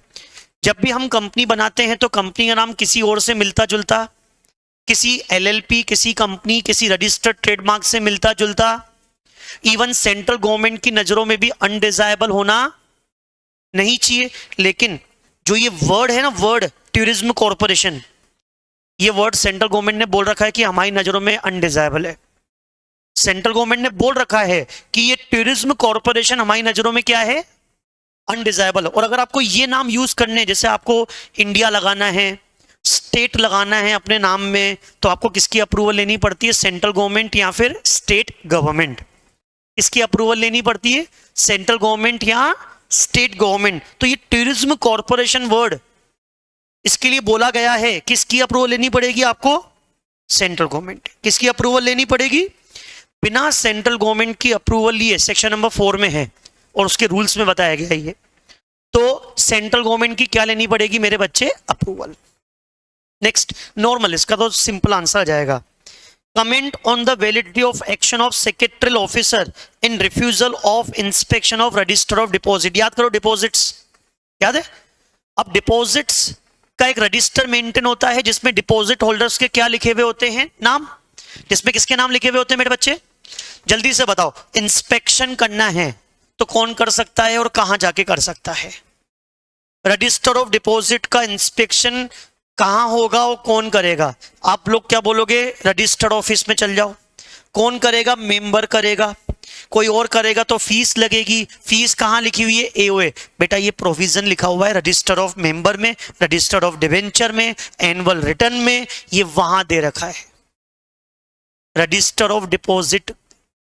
जब भी हम कंपनी बनाते हैं तो कंपनी का नाम किसी और से मिलता जुलता, किसी LLP, किसी कंपनी, किसी रजिस्टर्ड ट्रेडमार्क से मिलता जुलता, इवन सेंट्रल गवर्नमेंट की नजरों में भी अनडिजायरेबल होना नहीं चाहिए। लेकिन जो ये वर्ड है ना, वर्ड टूरिज्म कॉर्पोरेशन, ये वर्ड सेंट्रल गवर्नमेंट ने बोल रखा है कि हमारी नजरों में अनडिजायरेबल है। सेंट्रल गवर्नमेंट ने बोल रखा है कि ये टूरिज्म कॉर्पोरेशन हमारी नजरों में क्या है? अनडिजायरेबल। और अगर आपको ये नाम यूज करने, जैसे आपको इंडिया लगाना है, स्टेट लगाना है अपने नाम में, तो आपको किसकी अप्रूवल लेनी पड़ती है? सेंट्रल गवर्नमेंट या फिर स्टेट गवर्नमेंट। इसकी अप्रूवल लेनी पड़ती है सेंट्रल गवर्नमेंट या स्टेट गवर्नमेंट। तो ये टूरिज्म कॉर्पोरेशन वर्ड इसके लिए बोला गया है, किसकी अप्रूवल लेनी पड़ेगी आपको? Central government. किसकी अप्रूवल लेनी पड़ेगी? बिना सेंट्रल गवर्नमेंट की अप्रूवल लिए, सेक्शन नंबर 4 में है और उसके रूल्स में बताया गया है ये। तो सेंट्रल गवर्नमेंट की क्या लेनी पड़ेगी मेरे बच्चे? अप्रूवल। नेक्स्ट, नॉर्मल, इसका तो सिंपल आंसर आ जाएगा। Comment on the validity of action of secretarial officer in refusal of inspection of register of deposit. याद करो, डिपॉजिट्स याद है? अब डिपॉजिट्स का एक रजिस्टर मेंटेन होता है जिसमें डिपॉजिट होल्डर्स के क्या लिखे हुए होते हैं? नाम। जिसमें किसके नाम लिखे हुए होते हैं मेरे बच्चे? जल्दी से बताओ। इंस्पेक्शन करना है तो कौन कर सकता है और कहां जाके कर सकता है? रजिस्टर ऑफ डिपॉजिट का इंस्पेक्शन कहां होगा और कौन करेगा? आप लोग क्या बोलोगे? रजिस्टर्ड ऑफिस में चल जाओ। कौन करेगा? मेंबर करेगा। कोई और करेगा तो फीस लगेगी। फीस कहां लिखी हुई है? AOA। बेटा ये प्रोविजन लिखा हुआ है रजिस्टर ऑफ मेंबर में, रजिस्टर ऑफ डिवेंचर में, एनुअल रिटर्न में, ये वहां दे रखा है। रजिस्टर ऑफ डिपॉजिट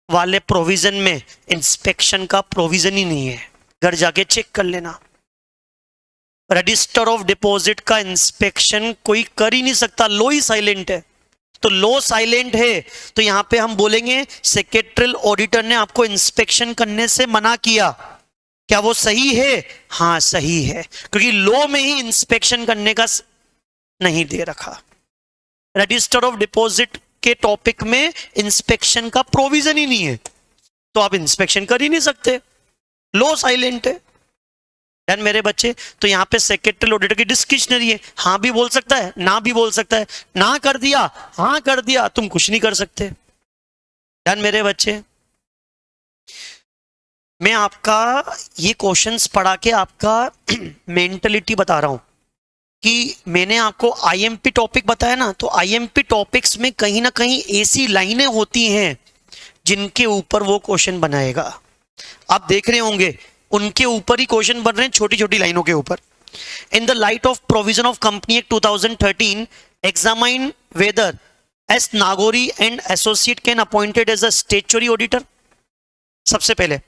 वाले प्रोविजन में इंस्पेक्शन का प्रोविजन ही नहीं है, घर जाके चेक कर लेना। रजिस्टर ऑफ डिपॉजिट का इंस्पेक्शन कोई कर ही नहीं सकता, लो ही साइलेंट है। तो लो साइलेंट है तो यहां पे हम बोलेंगे सेक्रेटरियल ऑडिटर ने आपको इंस्पेक्शन करने से मना किया, क्या वो सही है? हाँ सही है, क्योंकि लो में ही इंस्पेक्शन करने का नहीं दे रखा। रजिस्टर ऑफ डिपॉजिट के टॉपिक में इंस्पेक्शन का प्रोविजन ही नहीं है, तो आप इंस्पेक्शन कर ही नहीं सकते, लो साइलेंट है। डन मेरे बच्चे। तो यहां पे सेक्रेटरियल ऑडिटर की डिस्क्रिशनरी है, हाँ भी बोल सकता है, ना भी बोल सकता है। ना कर दिया, हाँ कर दिया, तुम कुछ नहीं कर सकते। डन मेरे बच्चे। मैं आपका ये क्वेश्चंस पढ़ा के आपका मेंटलिटी बता रहा हूं कि मैंने आपको आईएमपी टॉपिक बताया ना, तो आईएमपी टॉपिक्स में कहीं ना कहीं ऐसी लाइनें होती हैं जिनके ऊपर वो क्वेश्चन बनाएगा। आप देख रहे होंगे उनके ऊपर ही क्वेश्चन बन रहे हैं, छोटी छोटी लाइनों के ऊपर। In the light of provision of company act 2013 examine whether S Nagori and associate can appointed as a statutory auditor. सबसे पहले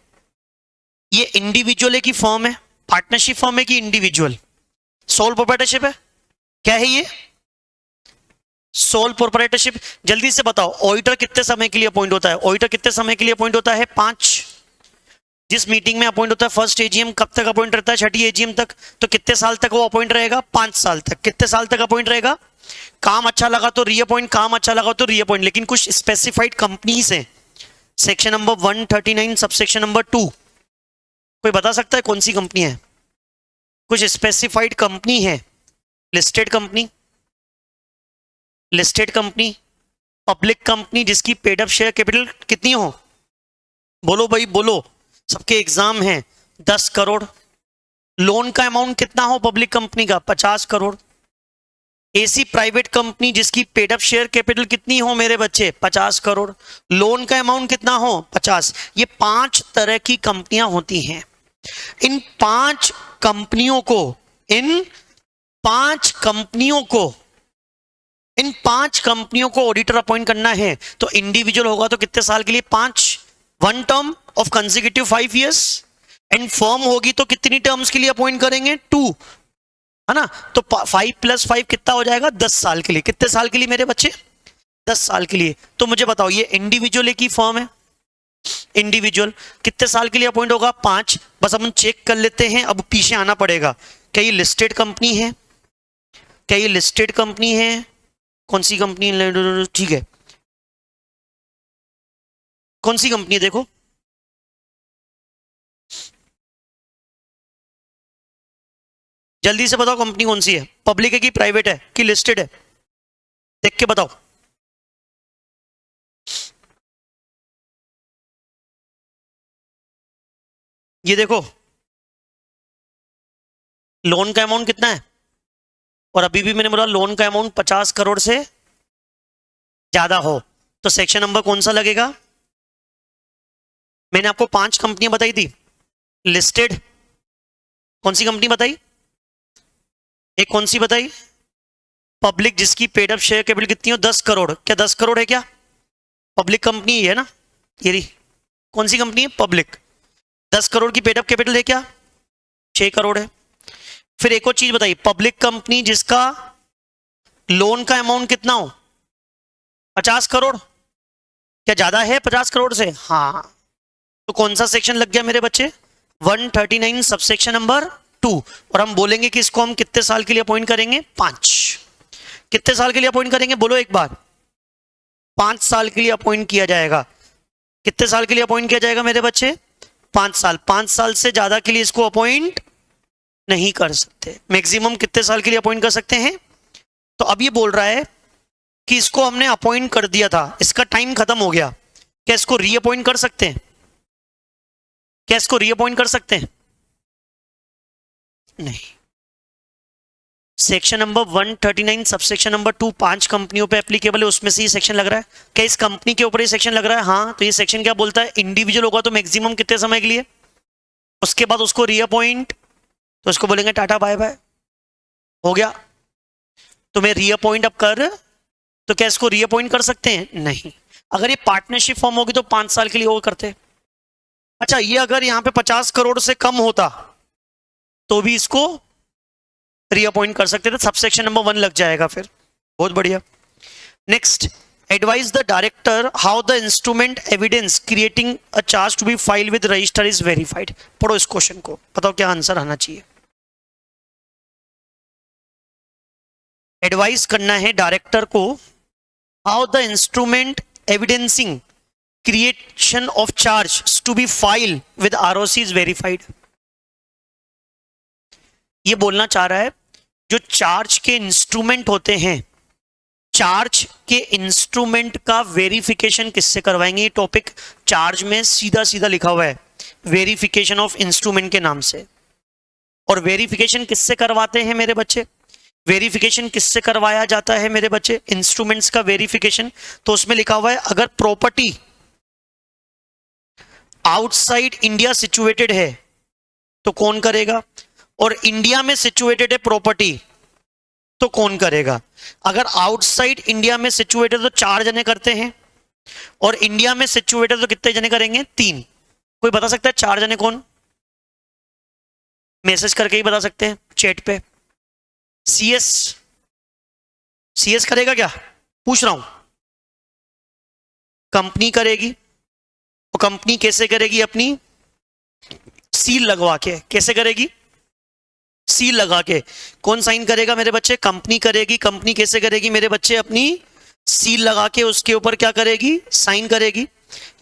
ये इंडिविजुअल है कि फर्म है, पार्टनरशिप फर्म है कि इंडिविजुअल? सोल प्रोप्राइटरशिप है। क्या है ये? Sole proprietorship. जल्दी से बताओ ऑडिटर कितने समय के लिए अपॉइंट होता है? ऑडिटर कितने समय के लिए अपॉइंट होता है? 5। जिस मीटिंग में अपॉइंट होता है फर्स्ट एजीएम, कब तक अपॉइंट रहता है? 6ठी एजीएम तक। तो कितने साल तक वो अपॉइंट रहेगा? 5 साल तक। कितने साल तक अपॉइंट रहेगा? काम अच्छा लगा तो रीअपॉइंट, काम अच्छा लगा तो रीअपॉइंट। लेकिन कुछ स्पेसिफाइड कंपनीज हैं, सेक्शन नंबर 139 सबसेक्शन नंबर 2, कोई बता सकता है कौन सी कंपनी है? कुछ स्पेसिफाइड कंपनी है, listed company, listed company, public company जिसकी पेड अप शेयर कैपिटल कितनी हो? बोलो भाई बोलो, सबके एग्जाम हैं। 10 करोड़। लोन का अमाउंट कितना हो पब्लिक कंपनी का? 50 करोड़। ऐसी प्राइवेट कंपनी जिसकी पेड अप शेयर कैपिटल कितनी हो मेरे बच्चे? 50 करोड़। लोन का अमाउंट कितना हो? 50। ये 5 तरह की कंपनियां होती हैं। इन 5 कंपनियों को इन 5 कंपनियों को ऑडिटर अपॉइंट करना है। तो इंडिविजुअल होगा तो कितने साल के लिए? 5, 1 term of consecutive 5 years. And firm होगी तो कितनी टर्म्स के लिए अपॉइंट करेंगे? 2, है ना? तो 5 + 5 कितना हो जाएगा? 10 साल के लिए। कितने साल के लिए मेरे बच्चे? 10 साल के लिए। तो मुझे बताओ ये इंडिविजुअल की फर्म है, इंडिविजुअल कितने साल के लिए अपॉइंट होगा? 5। बस हम चेक कर लेते हैं, अब पीछे आना पड़ेगा। क्या ये लिस्टेड कंपनी है? क्या ये लिस्टेड कंपनी है? कौन सी कंपनी? ठीक है, कौन सी कंपनी है? देखो जल्दी से बताओ कंपनी कौन सी है? पब्लिक है कि प्राइवेट है कि लिस्टेड है? देख के बताओ। ये देखो लोन का अमाउंट कितना है, और अभी भी मैंने बोला लोन का अमाउंट 50 करोड़ से ज्यादा हो तो सेक्शन नंबर कौन सा लगेगा? मैंने आपको 5 कंपनियां बताई थी लिस्टेड। कौन सी कंपनी बताई? एक कौन सी बताई? पब्लिक जिसकी पेड अप शेयर कैपिटल कितनी हो? 10 करोड़। क्या 10 करोड़ है क्या? पब्लिक कंपनी है ना ये रही। कौन सी कंपनी है? पब्लिक। 10 करोड़ की पेड अप कैपिटल है क्या? 6 करोड़ है। फिर एक और चीज बताइए, पब्लिक कंपनी जिसका लोन का अमाउंट कितना हो? 50 करोड़। क्या ज्यादा है 50 करोड़ से? हाँ। तो कौन सा सेक्शन लग गया मेरे बच्चे? 139 सबसेक्शन नंबर 2। और हम बोलेंगे कि इसको हम कितने साल के लिए अपॉइंट करेंगे? 5। कितने साल के लिए अपॉइंट करेंगे? बोलो एक बार। 5 साल के लिए अपॉइंट किया जाएगा। कितने साल के लिए अपॉइंट किया जाएगा मेरे बच्चे? 5 साल। 5 साल से ज्यादा के लिए इसको अपॉइंट नहीं कर सकते। मैक्सिमम कितने साल के लिए अपॉइंट कर सकते हैं? तो अब ये बोल रहा है कि इसको हमने अपॉइंट कर दिया था, इसका टाइम खत्म हो गया, क्या इसको रीअपॉइंट कर सकते हैं? क्या इसको रीअपॉइंट कर सकते हैं? नहीं। सेक्शन नंबर 139 सबसेक्शन नंबर 2 5 कंपनियों पे एप्लीकेबल है, उसमें से ये सेक्शन लग रहा है। क्या इस कंपनी के ऊपर ये सेक्शन लग रहा है? हाँ। तो ये सेक्शन क्या बोलता है? इंडिविजुअल होगा तो मैक्सिमम कितने समय के लिए, उसके बाद उसको रीअपॉइंट, तो उसको बोलेंगे टाटा बाय बाय, हो गया। तो मैं रीअपॉइंट अब कर, तो क्या इसको रीअपॉइंट कर सकते हैं? नहीं। अगर ये पार्टनरशिप फॉर्म होगी तो 5 साल के लिए वो करते। अच्छा, ये अगर यहां पे 50 करोड़ से कम होता तो भी इसको रीअपॉइंट कर सकते थे, सबसेक्शन नंबर 1 लग जाएगा फिर। बहुत बढ़िया। Next, advise the director how the instrument evidence creating a charge to be file with register is verified. पढ़ो इस क्वेश्चन को, बताओ क्या आंसर आना चाहिए। एडवाइस करना है डायरेक्टर को, how the instrument evidencing creation of charge to be file with ROC is verified. ये बोलना चाह रहा है जो चार्ज के इंस्ट्रूमेंट होते हैं, चार्ज के इंस्ट्रूमेंट का वेरिफिकेशन किससे करवाएंगे। ये टॉपिक चार्ज में सीधा सीधा लिखा हुआ है, वेरिफिकेशन ऑफ इंस्ट्रूमेंट के नाम से। और वेरिफिकेशन किससे करवाते हैं मेरे बच्चे, वेरिफिकेशन किससे करवाया जाता है मेरे बच्चे, इंस्ट्रूमेंट्स का वेरिफिकेशन। तो उसमें लिखा हुआ है अगर प्रॉपर्टी आउटसाइड इंडिया सिचुएटेड है तो कौन करेगा, और इंडिया में सिचुएटेड है प्रॉपर्टी तो कौन करेगा। अगर आउटसाइड इंडिया में सिचुएटेड तो 4 जने करते हैं, और इंडिया में सिचुएटेड तो कितने जने करेंगे, 3। कोई बता सकता है 4 जने कौन, मैसेज करके ही बता सकते हैं चैट पे। सीएस करेगा क्या, पूछ रहा हूं। कंपनी करेगी, और कंपनी कैसे करेगी, अपनी सील लगवा के। कैसे करेगी, सील लगा के। कौन साइन करेगा मेरे बच्चे, कंपनी करेगी। कंपनी कैसे करेगी मेरे बच्चे, अपनी सील लगा के उसके ऊपर क्या करेगी, साइन करेगी।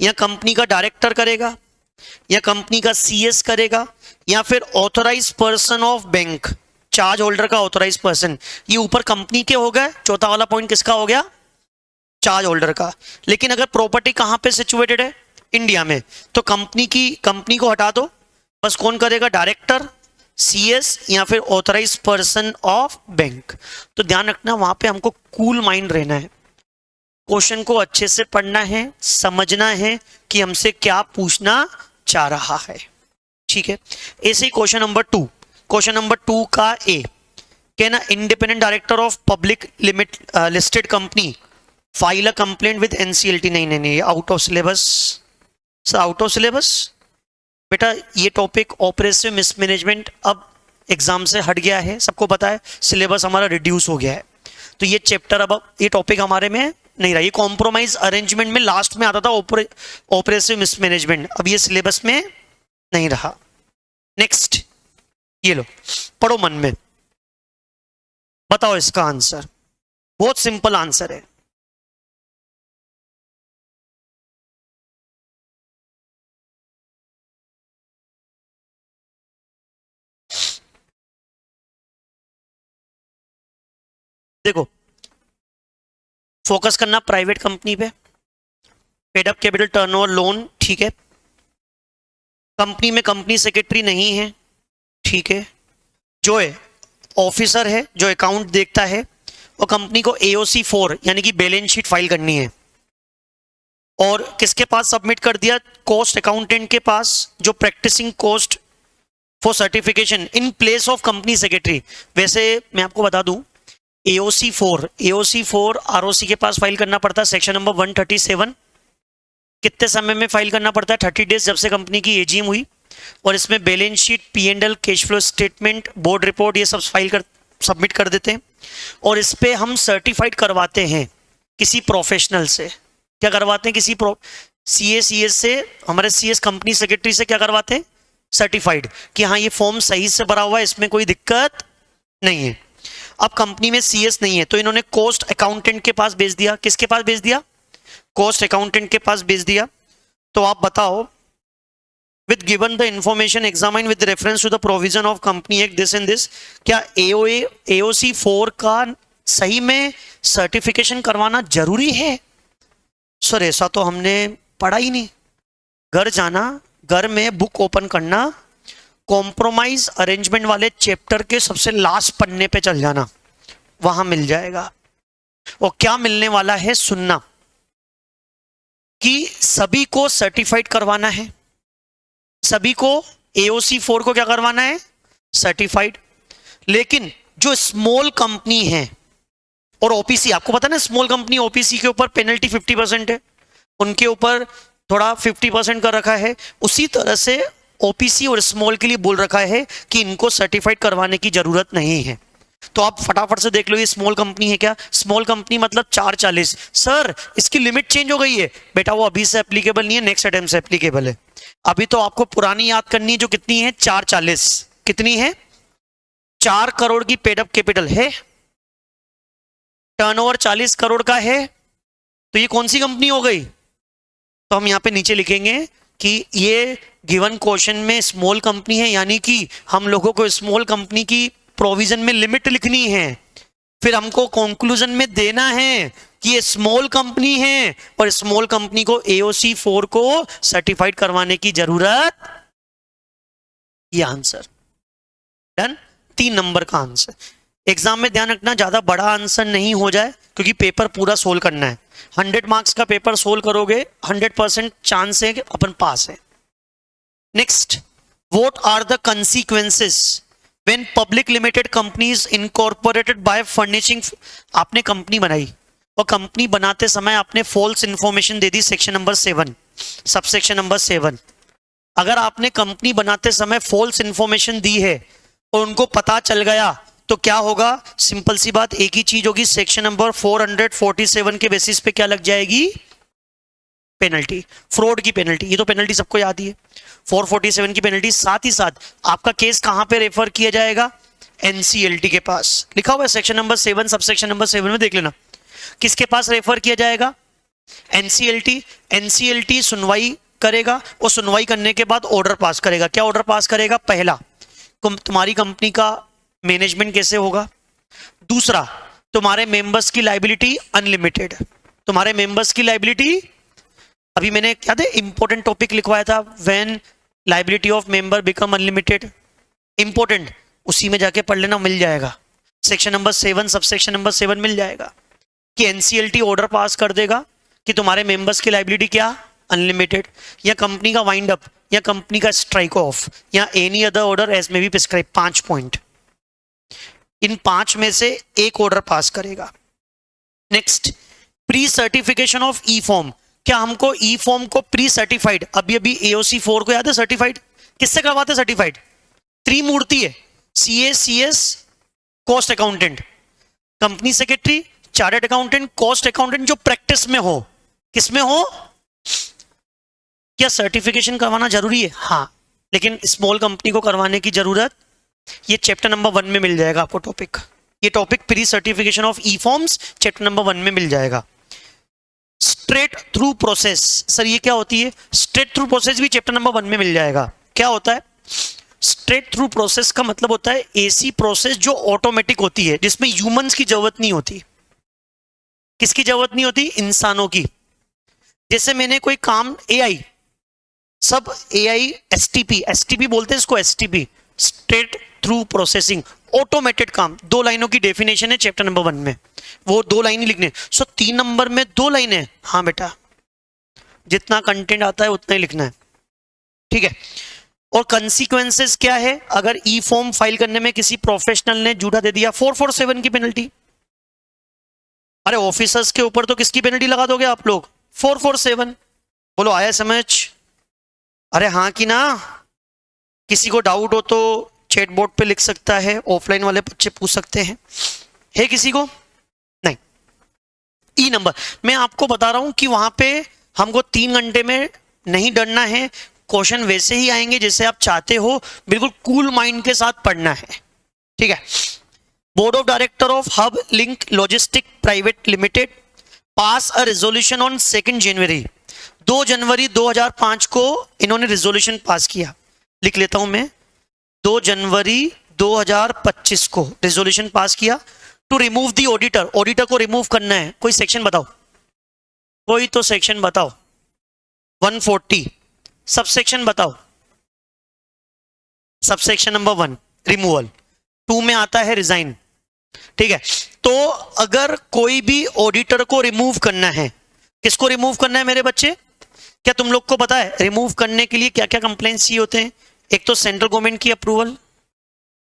या कंपनी का डायरेक्टर करेगा, या कंपनी का सीएस करेगा, या फिर authorise person of bank, charge holder का ऑथराइज पर्सन। ये ऊपर कंपनी के हो गए, चौथा वाला पॉइंट किसका हो गया, चार्ज होल्डर का। लेकिन अगर प्रॉपर्टी कहां पे सिचुएटेड है, इंडिया में, तो कंपनी को हटा दो, बस कौन करेगा, डायरेक्टर, सीएस, या फिर ऑथराइज पर्सन ऑफ बैंक। तो ध्यान रखना, वहां पे हमको कूल माइंड रहना है, क्वेश्चन को अच्छे से पढ़ना है, समझना है कि हमसे क्या पूछना चाह रहा है। ठीक है, ऐसे ही क्वेश्चन नंबर 2, क्वेश्चन नंबर 2 का ए कहना, independent director of public limit listed company file a complaint with NCLT. नहीं, out of syllabus sir, out of syllabus बेटा। ये टॉपिक ऑपरेसिव मिसमैनेजमेंट अब एग्जाम से हट गया है, सबको पता है, सिलेबस हमारा रिड्यूस हो गया है। तो ये चैप्टर अब ये टॉपिक हमारे में नहीं रहा। ये कॉम्प्रोमाइज अरेंजमेंट में लास्ट में आता था, ऑपरेसिव मिसमैनेजमेंट, अब ये सिलेबस में नहीं रहा। नेक्स्ट, ये लो, पढ़ो मन में, बताओ इसका आंसर। बहुत सिंपल आंसर है। देखो, फोकस करना प्राइवेट कंपनी पे, paid up capital, turnover, loan, ठीक है। कंपनी में कंपनी सेक्रेटरी नहीं है, ठीक है। जो है ऑफिसर है, जो अकाउंट देखता है, और कंपनी को AOC 4 यानी कि बैलेंस शीट फाइल करनी है। और किसके पास सबमिट कर दिया, कॉस्ट अकाउंटेंट के पास, जो practising cost for certification in place of company secretary. वैसे मैं आपको बता दूं, AOC 4 ROC के पास फाइल करना पड़ता है, सेक्शन नंबर 137। कितने समय में फाइल करना पड़ता है, 30 डेज, जब से कंपनी की एजीएम हुई। और इसमें balance sheet, P&L, cash flow statement, board report, ये सब सबमिट कर देते हैं। और इस पे हम सर्टिफाइड करवाते हैं किसी प्रोफेशनल से। क्या करवाते हैं, किसी CAS से, हमारे CS कंपनी सेक्रेटरी से क्या करवाते हैं, सर्टिफाइड, कि हाँ ये फॉर्म सही से भरा हुआ है, इसमें कोई दिक्कत नहीं है। अब कंपनी में CS नहीं है, तो इन्होंने कॉस्ट अकाउंटेंट के पास भेज दिया। किसके पास भेज दिया, कॉस्ट अकाउंटेंट के पास भेज दिया। तो आप बताओ, with given the information examine with reference to the provision of company act this and this, क्या AOC 4 का सही में सर्टिफिकेशन करवाना जरूरी है। सर ऐसा तो हमने पढ़ा ही नहीं। घर जाना, घर में बुक ओपन करना, कॉम्प्रोमाइज अरेंजमेंट वाले चैप्टर के सबसे लास्ट पन्ने पे चल जाना, वहां मिल जाएगा। और क्या मिलने वाला है, सुनना, कि सभी को सर्टिफाइड करवाना है, सभी को AOC 4 को क्या करवाना है, सर्टिफाइड। लेकिन जो स्मॉल कंपनी है और OPC, आपको पता ना स्मॉल कंपनी OPC के ऊपर पेनल्टी 50% है, उनके ऊपर थोड़ा 50% कर रखा है। उसी तरह से ओपीसी और स्मॉल के लिए बोल रखा है कि इनको सर्टिफाइड करवाने की जरूरत नहीं है। तो आप फटाफट से देख लो ये स्मॉल कंपनी है क्या? स्मॉल कंपनी मतलब 440। सर इसकी लिमिट चेंज हो गई है बेटा, वो अभी से एप्लीकेबल नहीं है, नेक्स्ट अटेम्प्ट से एप्लीकेबल है। अभी तो आपको पुरानी याद करनी है जो कितनी है, 440। कितनी है? 4 करोड़ की पेड अप कैपिटल है, टर्नओवर 40 करोड़ का है। तो ये कौन सी कंपनी हो गई? तो हम यहां पे नीचे लिखेंगे कि ये गिवन क्वेश्चन में स्मॉल कंपनी है, यानी कि हम लोगों को स्मॉल कंपनी की प्रोविजन में लिमिट लिखनी है, फिर हमको कंक्लूजन में देना है कि ये स्मॉल कंपनी है और स्मॉल कंपनी को एओसी 4 को सर्टिफाइड करवाने की जरूरत। ये आंसर डन। 3 नंबर का आंसर। एग्जाम में ध्यान रखना ज्यादा बड़ा आंसर नहीं हो जाए, क्योंकि पेपर पूरा सोल्व करना है। 100 मार्क्स का पेपर सोल्व करोगे, 100% चांस है कि अपन पास है। Next, what are the consequences when public limited companies incorporated by furnishing. आपने कंपनी बनाई और कंपनी बनाते समय आपने फॉल्स इंफॉर्मेशन दे दी, सेक्शन नंबर 7, सबसेक्शन नंबर 7। अगर आपने कंपनी बनाते समय फॉल्स इंफॉर्मेशन दी है और उनको पता चल गया तो क्या होगा? सिंपल सी बात, एक ही चीज होगी, सेक्शन नंबर 447 के बेसिस पे क्या लग जाएगी? पेनल्टी, फ्रॉड की पेनल्टी। ये तो पेनल्टी सबको याद ही है, 447 की पेनल्टी। साथ ही साथ आपका केस कहां पे रेफर किया जाएगा? एनसीएलटी के पास। लिखा हुआ है सेक्शन नंबर 7 सबसेक्शन नंबर 7 में, देख लेना किसके पास रेफर किया जाएगा? एनसीएलटी। एनसीएलटी सुनवाई करेगा और सुनवाई करने के बाद ऑर्डर पास करेगा। क्या ऑर्डर पास करेगा? पहला, तुम्हारी कंपनी का मैनेजमेंट कैसे होगा। दूसरा, तुम्हारे मेंबर्स की लायबिलिटी अनलिमिटेड। तुम्हारे मेंबर्स की लायबिलिटी, अभी मैंने याद है इंपॉर्टेंट टॉपिक लिखवाया था, when liability of member become unlimited. Important, उसी में जाके पढ़ लेना, मिल जाएगा। सेक्शन नंबर 7 सबसेक्शन नंबर 7 मिल जाएगा कि एनसीएलटी ऑर्डर पास कर देगा कि तुम्हारे मेंबर्स की लायबिलिटी क्या? अनलिमिटेड, या कंपनी का वाइंड अप, या कंपनी का स्ट्राइक ऑफ, या any other order as may be prescribe. 5 point, इन 5 में से एक ऑर्डर पास करेगा। Next, pre certification of e form. क्या हमको ई फॉर्म को प्री सर्टिफाइड, अभी अभी एओसी 4 को याद है सर्टिफाइड किससे करवाते? सर्टिफाइड त्रिमूर्ति है, CA, CS, cost accountant, company secretary, chartered accountant, cost accountant, जो प्रैक्टिस में हो। किसमें हो? क्या सर्टिफिकेशन करवाना जरूरी है? हाँ, लेकिन स्मॉल कंपनी को करवाने की जरूरत, ये चैप्टर नंबर 1 में मिल जाएगा आपको टॉपिक। ये topic pre certification of E forms chapter number 1 में मिल जाएगा। स्ट्रेट थ्रू प्रोसेस, सर ये क्या होती है? स्ट्रेट थ्रू प्रोसेस भी चैप्टर नंबर 1 में मिल जाएगा। क्या होता है स्ट्रेट थ्रू प्रोसेस? का मतलब होता है ऐसी प्रोसेस जो ऑटोमेटिक होती है, जिसमें ह्यूमंस की जरूरत नहीं होती। किसकी जरूरत नहीं होती? इंसानों की। जैसे मैंने कोई काम एआई, सब एआई, एसटीपी, एसटीपी बोलते हैं इसको, STP, straight through processing, automated काम। 2 लाइनों की डेफिनेशन है चैप्टर नंबर 1 में, वो 2 लाइन ही लिखने। 3 नंबर में 2 लाइनें। हाँ बेटा, जितना कंटेंट आता है उतना ही लिखना है, ठीक है। और कंसीक्वेंसेस क्या है अगर ई फॉर्म फाइल करने में किसी प्रोफेशनल ने झूठा दे दिया? 447 की पेनल्टी। अरे ऑफिसर्स के ऊपर तो किसकी पेनल्टी लगा दोगे आप लोग? 447। बोलो आया समझ? अरे हाँ कि ना? किसी को डाउट हो तो चैट बोर्ड पे लिख सकता है, ऑफलाइन वाले बच्चे पूछ सकते हैं। है किसी को? नहीं। ई नंबर मैं आपको बता रहा हूं कि वहां पे हमको 3 घंटे में नहीं डरना है, क्वेश्चन वैसे ही आएंगे जैसे आप चाहते हो, बिल्कुल कूल माइंड के साथ पढ़ना है, ठीक है। Board of director of hub link logistic private limited pass a resolution on 2 जनवरी 2 जनवरी 2005 को इन्होंने रेजोल्यूशन पास किया। लिख लेता हूं मैं, 2 जनवरी 2025 को रेजोल्यूशन पास किया to remove the auditor. Auditor को रिमूव करना है। कोई सेक्शन बताओ, कोई तो सेक्शन बताओ। 140 सबसेक्शन बताओ। सबसेक्शन नंबर 1 रिमूवल, 2 में आता है रिजाइन, ठीक है। तो अगर कोई भी ऑडिटर को रिमूव करना है, किसको रिमूव करना है मेरे बच्चे? क्या तुम लोग को पता है रिमूव करने के लिए क्या क्या कंप्लेंट्स चाहिए होते हैं? एक तो सेंट्रल गवर्नमेंट की अप्रूवल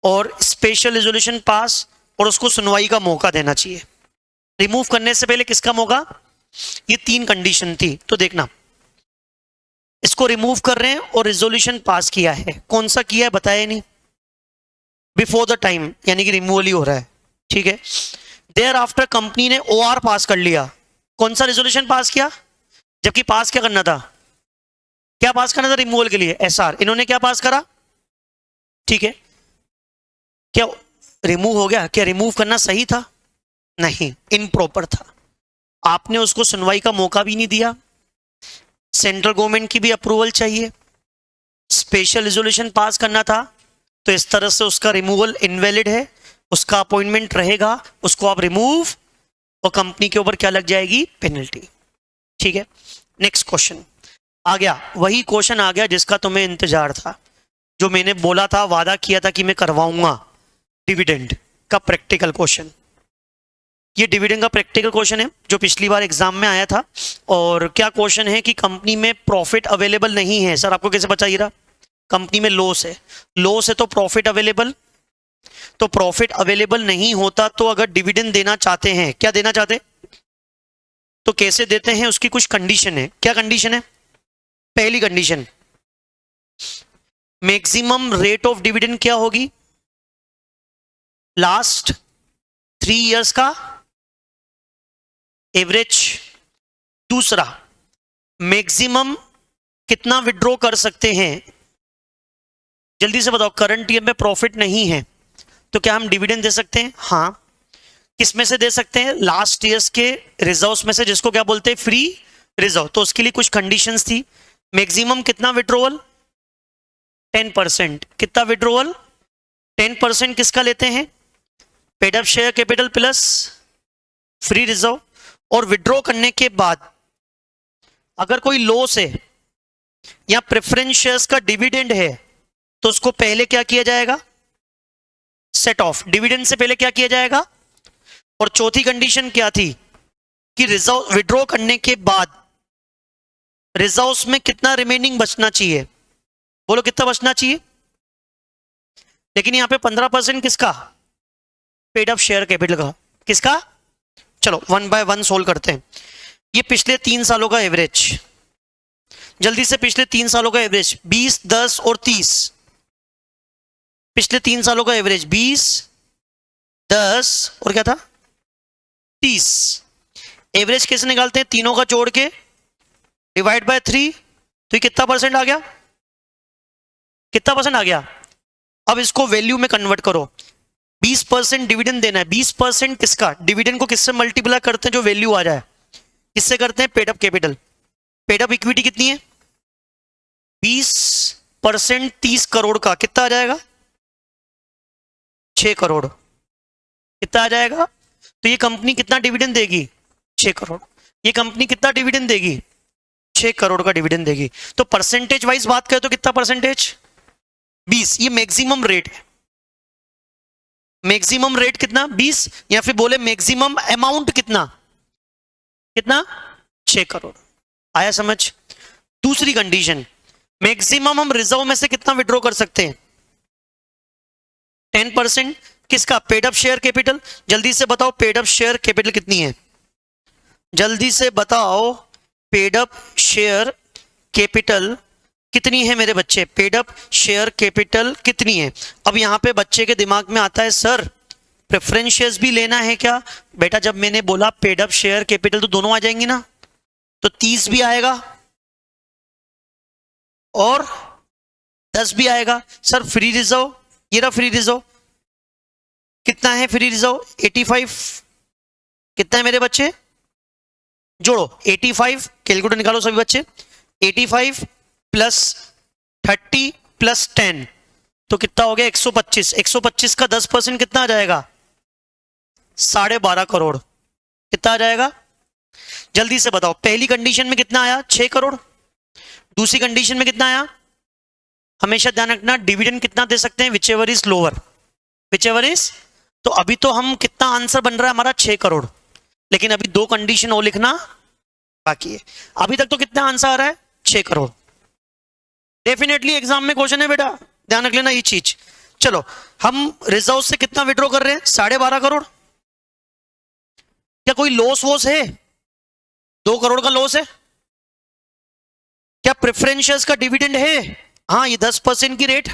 और स्पेशल रेजोल्यूशन पास, और उसको सुनवाई का मौका देना चाहिए। रिमूव करने से पहले किसका मौका? ये 3 कंडीशन थी। तो देखना, इसको रिमूव कर रहे हैं और रिजोल्यूशन पास किया है। कौन सा किया है बताया नहीं, बिफोर द टाइम, यानी कि रिमूवल ही हो रहा है, ठीक है। देयर आफ्टर कंपनी ने OR पास कर लिया। कौन सा रेजोल्यूशन पास किया, जबकि पास क्या करना था, क्या पास करना था रिमूवल के लिए, SR। इन्होंने क्या पास करा, ठीक है। क्या रिमूव हो गया, क्या रिमूव करना सही था, नहीं, इनप्रॉपर था। आपने उसको सुनवाई का मौका भी नहीं दिया, सेंट्रल गवर्नमेंट की भी अप्रूवल चाहिए, स्पेशल रेजोल्यूशन पास करना था, तो इस तरह से उसका रिमूवल इनवैलिड है, उसका अपॉइंटमेंट रहेगा, उसको आप रिमूव, और कंपनी के ऊपर क्या लग जाएगी, पेनल्टी, ठीक है। नेक्स्ट क्वेश्चन आ गया, वही क्वेश्चन आ गया जिसका तुम्हें इंतजार था, जो मैंने बोला था, वादा किया था कि मैं करवाऊंगा, डिविडेंड का प्रैक्टिकल क्वेश्चन। ये डिविडेंड का प्रैक्टिकल क्वेश्चन है जो पिछली बार एग्जाम में आया था। और क्या क्वेश्चन है कि कंपनी में प्रॉफिट अवेलेबल नहीं है। सर आपको कैसे पता ये रहा, कंपनी में लॉस है, लॉस है तो प्रॉफिट अवेलेबल, तो प्रॉफिट अवेलेबल नहीं होता तो अगर डिविडेंड देना चाहते हैं, क्या देना चाहते हैं, तो कैसे देते हैं, उसकी कुछ कंडीशन है। क्या कंडीशन है, पहली condition, maximum rate of dividend क्या होगी, लास्ट 3 इयर्स का एवरेज। दूसरा, मैक्सिमम कितना विड्रॉ कर सकते हैं, जल्दी से बताओ, करंट ईयर में प्रॉफिट नहीं है तो क्या हम डिविडेंड दे सकते हैं, हाँ। किस में से दे सकते हैं, लास्ट ईयर्स के रिजर्व्स में से, जिसको क्या बोलते हैं, फ्री रिजर्व। तो उसके लिए कुछ कंडीशंस थी, मैक्सिमम कितना विड्रॉवल, 10%। कितना विड्रॉवल, 10% किसका लेते हैं, paid up share capital plus free reserve. और विड्रॉ करने के बाद अगर कोई लॉस है या प्रेफरेंस शेयर्स का डिविडेंड है तो उसको पहले क्या किया जाएगा, सेट ऑफ, डिविडेंड से पहले क्या किया जाएगा। और चौथी कंडीशन क्या थी कि रिजर्व विड्रॉ करने के बाद रिजर्व्स में कितना रिमेनिंग बचना चाहिए, बोलो कितना बचना चाहिए। लेकिन यहां पे 15% किसका, पेड अप शेयर कैपिटल का, किसका। चलो 1 बाय 1 सोल्व करते हैं। ये पिछले 3 सालों का एवरेज, जल्दी से, पिछले 3 सालों का एवरेज 20, 10 और 30। पिछले 3 सालों का एवरेज 20, 10 और क्या था, 30। एवरेज कैसे निकालते हैं, तीनों का जोड़ के डिवाइड बाय 3, तो ये कितना परसेंट आ गया, कितना परसेंट आ गया। अब इसको वैल्यू में कन्वर्ट करो, 20% डिविडेंड देना है, 20% किसका, डिविडेंड को किससे मल्टीप्लाई करते हैं जो वैल्यू आ जाए, किससे करते हैं, paid up capital. Paid up equity कितनी है, 20% 30 करोड़ का कितना आ जाएगा, 6 करोड़। कितना आ जाएगा, तो ये कंपनी कितना डिविडेंड देगी, 6 करोड़। ये कंपनी कितना डिविडेंड देगी, 6 करोड़ का डिविडेंड देगी। तो परसेंटेज वाइज बात करें तो कितना परसेंटेज, 20। ये मैक्सिमम रेट है, मैक्सिमम रेट कितना, 20, या फिर बोले मैक्सिमम अमाउंट कितना, कितना, 6 करोड़। आया समझ। दूसरी कंडीशन, मैक्सिमम हम रिजर्व में से कितना विड्रॉ कर सकते हैं, 10%। किसका, पेड अप शेयर कैपिटल। जल्दी से बताओ पेड अप शेयर कैपिटल कितनी है, जल्दी से बताओ, पेड अप शेयर कैपिटल कितनी है मेरे बच्चे, पेड अप शेयर कैपिटल कितनी है। अब यहां पे बच्चे के दिमाग में आता है, सर प्रेफरेंस शेयर्स भी लेना है क्या। बेटा जब मैंने बोला पेड अप शेयर कैपिटल तो दोनों आ जाएंगी ना, तो 30 भी आएगा और 10 भी आएगा। सर फ्री रिजर्व, ये रहा फ्री रिजर्व, कितना है फ्री रिजर्व, 85। कितना है मेरे बच्चे, जोड़ो 85, कैलकुलेटर निकालो सभी बच्चे, 85 प्लस 30 प्लस 10 तो कितना हो गया, 125। 125 का 10% कितना आ जाएगा, 12.5 करोड़। कितना आ जाएगा, जल्दी से बताओ। पहली कंडीशन में कितना आया, 6 करोड़। दूसरी कंडीशन में कितना आया, हमेशा ध्यान रखना डिविडेंड कितना दे सकते हैं, which ever is lower, which ever is. तो अभी तो हम कितना आंसर बन रहा है हमारा, 6 करोड़। लेकिन अभी 2 कंडीशन और लिखना बाकी है। अभी तक तो कितना आंसर आ रहा है, 6 करोड़। डेफिनेटली एग्जाम में क्वेश्चन है बेटा, ध्यान रख लेना ये चीज। चलो हम रिजर्व से कितना विड्रॉ कर रहे हैं, 12.5 करोड़। क्या कोई लॉस वॉस है, 2 करोड़ का लॉस है। क्या प्रेफरेंस शेयर्स का डिविडेंड है? हाँ, ये 10% की रेट।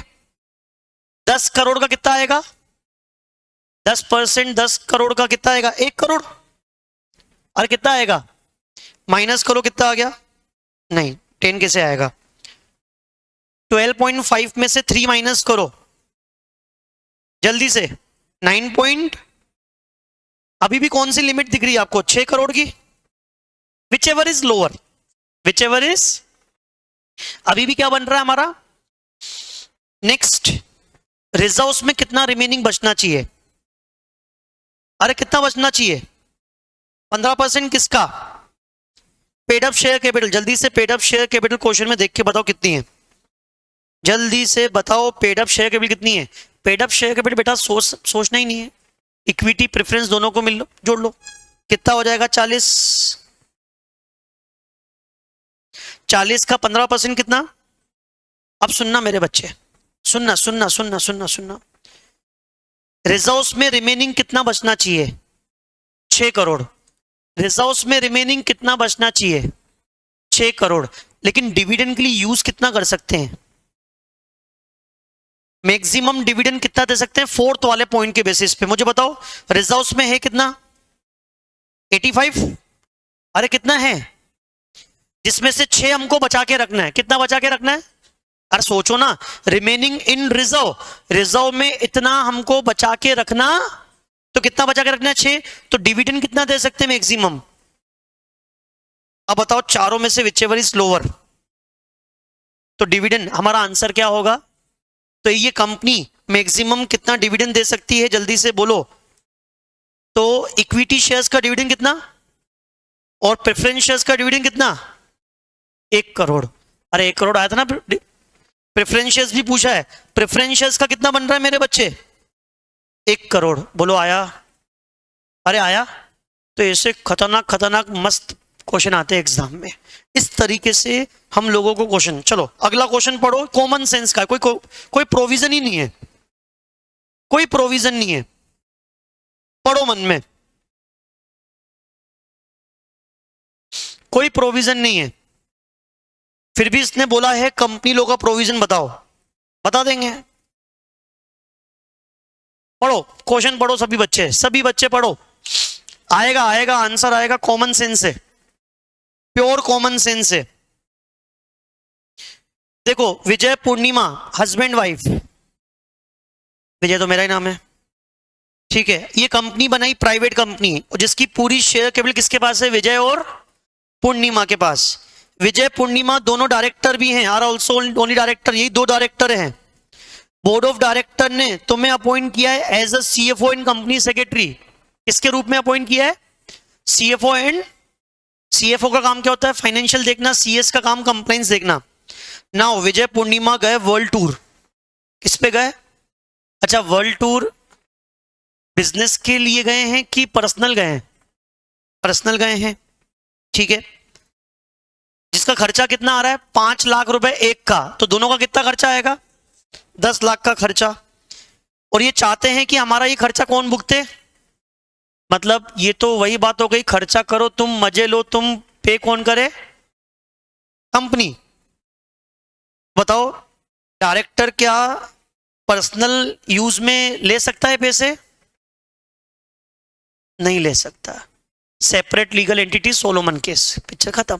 10 करोड़ का कितना आएगा? 10%, 10 करोड़ का कितना आएगा? 1 करोड़। और कितना आएगा? माइनस करो, कितना आ गया? नहीं, 10 कैसे आएगा? 12.5 में से 3 माइनस करो जल्दी से। 9 पॉइंट। अभी भी कौन सी लिमिट दिख रही है आपको? 6 करोड़ की। Which ever is lower, which ever is. अभी भी क्या बन रहा है हमारा? नेक्स्ट, रिजर्व्स में कितना रिमेनिंग बचना चाहिए? अरे कितना बचना चाहिए? 15% किसका? Paid up share capital. जल्दी से paid up share capital question में देख के बताओ कितनी है। जल्दी से बताओ पेड अप शेयर कैपिटल कितनी है? पेड अप शेयर कैपिटल बेटा सोचना ही नहीं है। इक्विटी प्रेफरेंस दोनों को मिल लो, जोड़ लो। कितना हो जाएगा? 40। 40 का 15% कितना? अब सुनना मेरे बच्चे, सुनना सुनना सुनना सुनना सुनना। रिजर्व्स में रिमेनिंग कितना बचना चाहिए? 6 करोड़। रिजर्व्स में रिमेनिंग कितना बचना चाहिए? 6 करोड़। लेकिन डिविडेंड के लिए यूज कितना कर सकते हैं? मैक्सिमम डिविडेंड कितना दे सकते हैं? 4th वाले पॉइंट के बेसिस पे मुझे बताओ। रिजर्व्स में है कितना? 85। अरे कितना है? जिसमें से 6 हमको बचा के रखना है। कितना बचा के रखना है? अरे सोचो ना, रिमेनिंग इन रिजर्व, रिजर्व में इतना हमको बचा के रखना, तो कितना बचा के रखना है? 6। तो डिविडेंड कितना दे सकते हैं मैक्सिमम? अब बताओ, चारों में से विच एवर इज लोअर। तो डिविडेंड हमारा आंसर क्या होगा? तो ये कंपनी मैक्सिमम कितना डिविडेंड दे सकती है? जल्दी से बोलो। तो इक्विटी शेयर्स का डिविडेंड कितना और प्रेफरेंस शेयर्स का डिविडेंड कितना? 1 करोड़। अरे 1 करोड़ आया था ना। प्रेफरेंस शेयर्स भी पूछा है। प्रेफरेंस शेयर्स का कितना बन रहा है मेरे बच्चे? 1 करोड़। बोलो आया? अरे आया। तो ऐसे खतरनाक खतरनाक मस्त क्वेश्चन आते हैं एग्जाम में। इस तरीके से हम लोगों को क्वेश्चन। चलो अगला क्वेश्चन पढ़ो। कॉमन सेंस का कोई प्रोविजन ही नहीं है, कोई प्रोविजन नहीं है। पढ़ो मन में, कोई प्रोविजन नहीं है। फिर भी इसने बोला है कंपनी लोग का प्रोविजन बताओ, बता देंगे। पढ़ो क्वेश्चन, पढ़ो सभी बच्चे पढ़ो। आएगा आएगा आंसर आएगा। कॉमन सेंस से, प्योर कॉमन सेंस से। देखो, विजय पूर्णिमा हस्बैंड वाइफ। विजय तो मेरा ही नाम है, ठीक है। ये कंपनी बनाई, प्राइवेट कंपनी, और जिसकी पूरी शेयर कैपिटल किसके पास है? विजय और पूर्णिमा के पास। विजय पूर्णिमा दोनों डायरेक्टर भी हैं, आर ऑल्सो ओनली डायरेक्टर। यही 2 डायरेक्टर हैं। बोर्ड ऑफ डायरेक्टर ने तुम्हें अपॉइंट किया है as a CFO and company secretary. किसके रूप में अपॉइंट किया है? CFO and. सीएफओ का काम क्या होता है? फाइनेंशियल देखना। सीएस का काम कंप्लायंस देखना। नाउ विजय पूर्णिमा गए वर्ल्ड टूर। किस पे गए? अच्छा, वर्ल्ड टूर बिजनेस के लिए गए हैं कि पर्सनल गए हैं? पर्सनल गए हैं, ठीक है। जिसका खर्चा कितना आ रहा है? 5 लाख रुपए एक का। तो दोनों का कितना खर्चा आएगा? 10 लाख का खर्चा। और ये चाहते हैं कि हमारा ये खर्चा कौन भुगते? मतलब ये तो वही बात हो गई, खर्चा करो तुम, मजे लो तुम, पे कौन करे? कंपनी। बताओ, डायरेक्टर क्या पर्सनल यूज में ले सकता है पैसे? नहीं ले सकता। Separate legal entity, Solomon case, picture खत्म।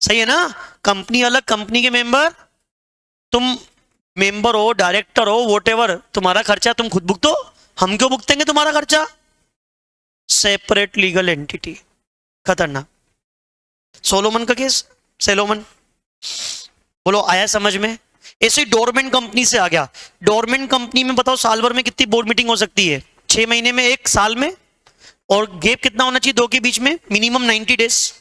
सही है ना? कंपनी अलग, कंपनी के मेंबर। तुम मेंबर हो, डायरेक्टर हो, वोटेवर, तुम्हारा खर्चा तुम खुद भुगतो। हम क्यों भुगतेंगे तुम्हारा खर्चा? सेपरेट लीगल एंटिटी, खतरनाक। सोलोमन का केस, सेलोमन। बोलो आया समझ में? ऐसे डोरमेंट कंपनी से आ गया। डोरमेंट कंपनी में बताओ साल भर में कितनी बोर्ड मीटिंग हो सकती है? 6 महीने में, 1 साल में। और गैप कितना होना चाहिए 2 के बीच में? Minimum 90 days.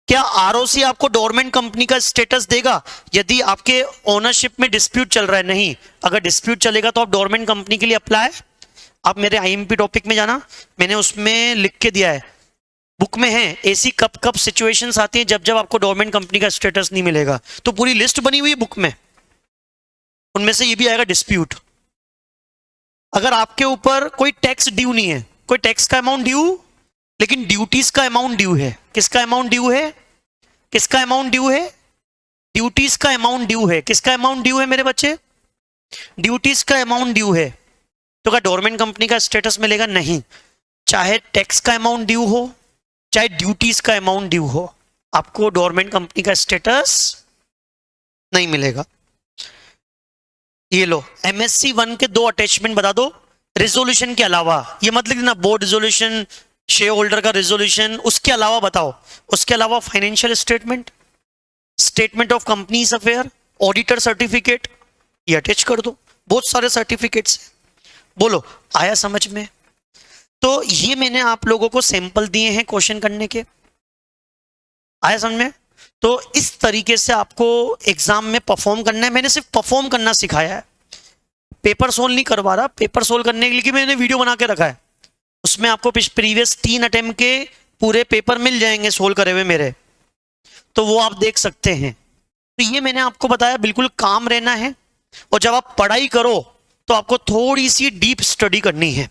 क्या आरओसी आपको डोरमेंट कंपनी का स्टेटस देगा यदि आपके ओनरशिप में डिस्प्यूट चल रहा है? नहीं। अगर डिस्प्यूट चलेगा तो आप डोरमेंट कंपनी के लिए अप्लाई। आप मेरे आईएमपी टॉपिक में जाना, मैंने उसमें लिख के दिया है, बुक में है। ऐसी कब कब सिचुएशंस आती हैं जब जब आपको डोरमेंट कंपनी का स्टेटस नहीं मिलेगा, तो पूरी लिस्ट बनी हुई है बुक में। उनमें से ये भी आएगा डिस्प्यूट। अगर आपके ऊपर कोई टैक्स ड्यू नहीं है, कोई टैक्स का अमाउंट ड्यू, लेकिन ड्यूटीज का अमाउंट ड्यू है। किसका अमाउंट ड्यू है? किसका अमाउंट ड्यू है? ड्यूटीज का अमाउंट ड्यू है। किसका अमाउंट ड्यू है मेरे बच्चे? ड्यूटीज का अमाउंट ड्यू है। तो क्या गवर्नमेंट कंपनी का स्टेटस मिलेगा? नहीं। चाहे टैक्स का अमाउंट ड्यू हो, चाहे ड्यूटीज का अमाउंट ड्यू हो, आपको गवर्नमेंट कंपनी का स्टेटस नहीं मिलेगा। ये लो, MSc 1 के 2 अटैचमेंट बता दो रिजोल्यूशन के अलावा। ये मत लिख देना बोर्ड रिजोल्यूशन, शेयर होल्डर का रिजोल्यूशन, उसके अलावा बताओ। उसके अलावा financial statement, statement of companies affair, auditor certificate, ये अटैच कर दो। बहुत सारे सर्टिफिकेट्स। बोलो आया समझ में? तो ये मैंने आप लोगों को सैंपल दिए हैं क्वेश्चन करने के। आया समझ में? तो इस तरीके से आपको एग्जाम में परफॉर्म करना है। मैंने सिर्फ परफॉर्म करना सिखाया है, पेपर सोल्व नहीं करवा रहा। पेपर सोल्व करने के लिए मैंने वीडियो बना के रखा है, उसमें आपको प्रीवियस 3 अटेम्प्ट के पूरे पेपर मिल जाएंगे सोल्व करे हुए मेरे, तो वो आप देख सकते हैं। तो ये मैंने आपको बताया, बिल्कुल काम रहना है। और जब आप पढ़ाई करो तो आपको थोड़ी सी डीप स्टडी करनी है।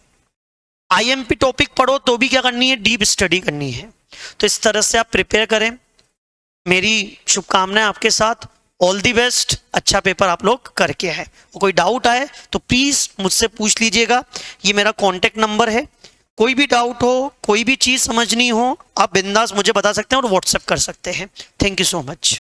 IMP टॉपिक पढ़ो तो भी क्या करनी है? डीप स्टडी करनी है। तो इस तरह से आप प्रिपेयर करें। मेरी शुभकामनाएं आपके साथ। All the best. अच्छा पेपर आप लोग करके आए। कोई डाउट आए तो प्लीज मुझसे पूछ लीजिएगा। ये मेरा कॉन्टेक्ट नंबर है। कोई भी डाउट हो, कोई भी चीज समझनी हो, आप बिंदास मुझे बता सकते हैं और व्हाट्सएप कर सकते हैं। Thank you so much.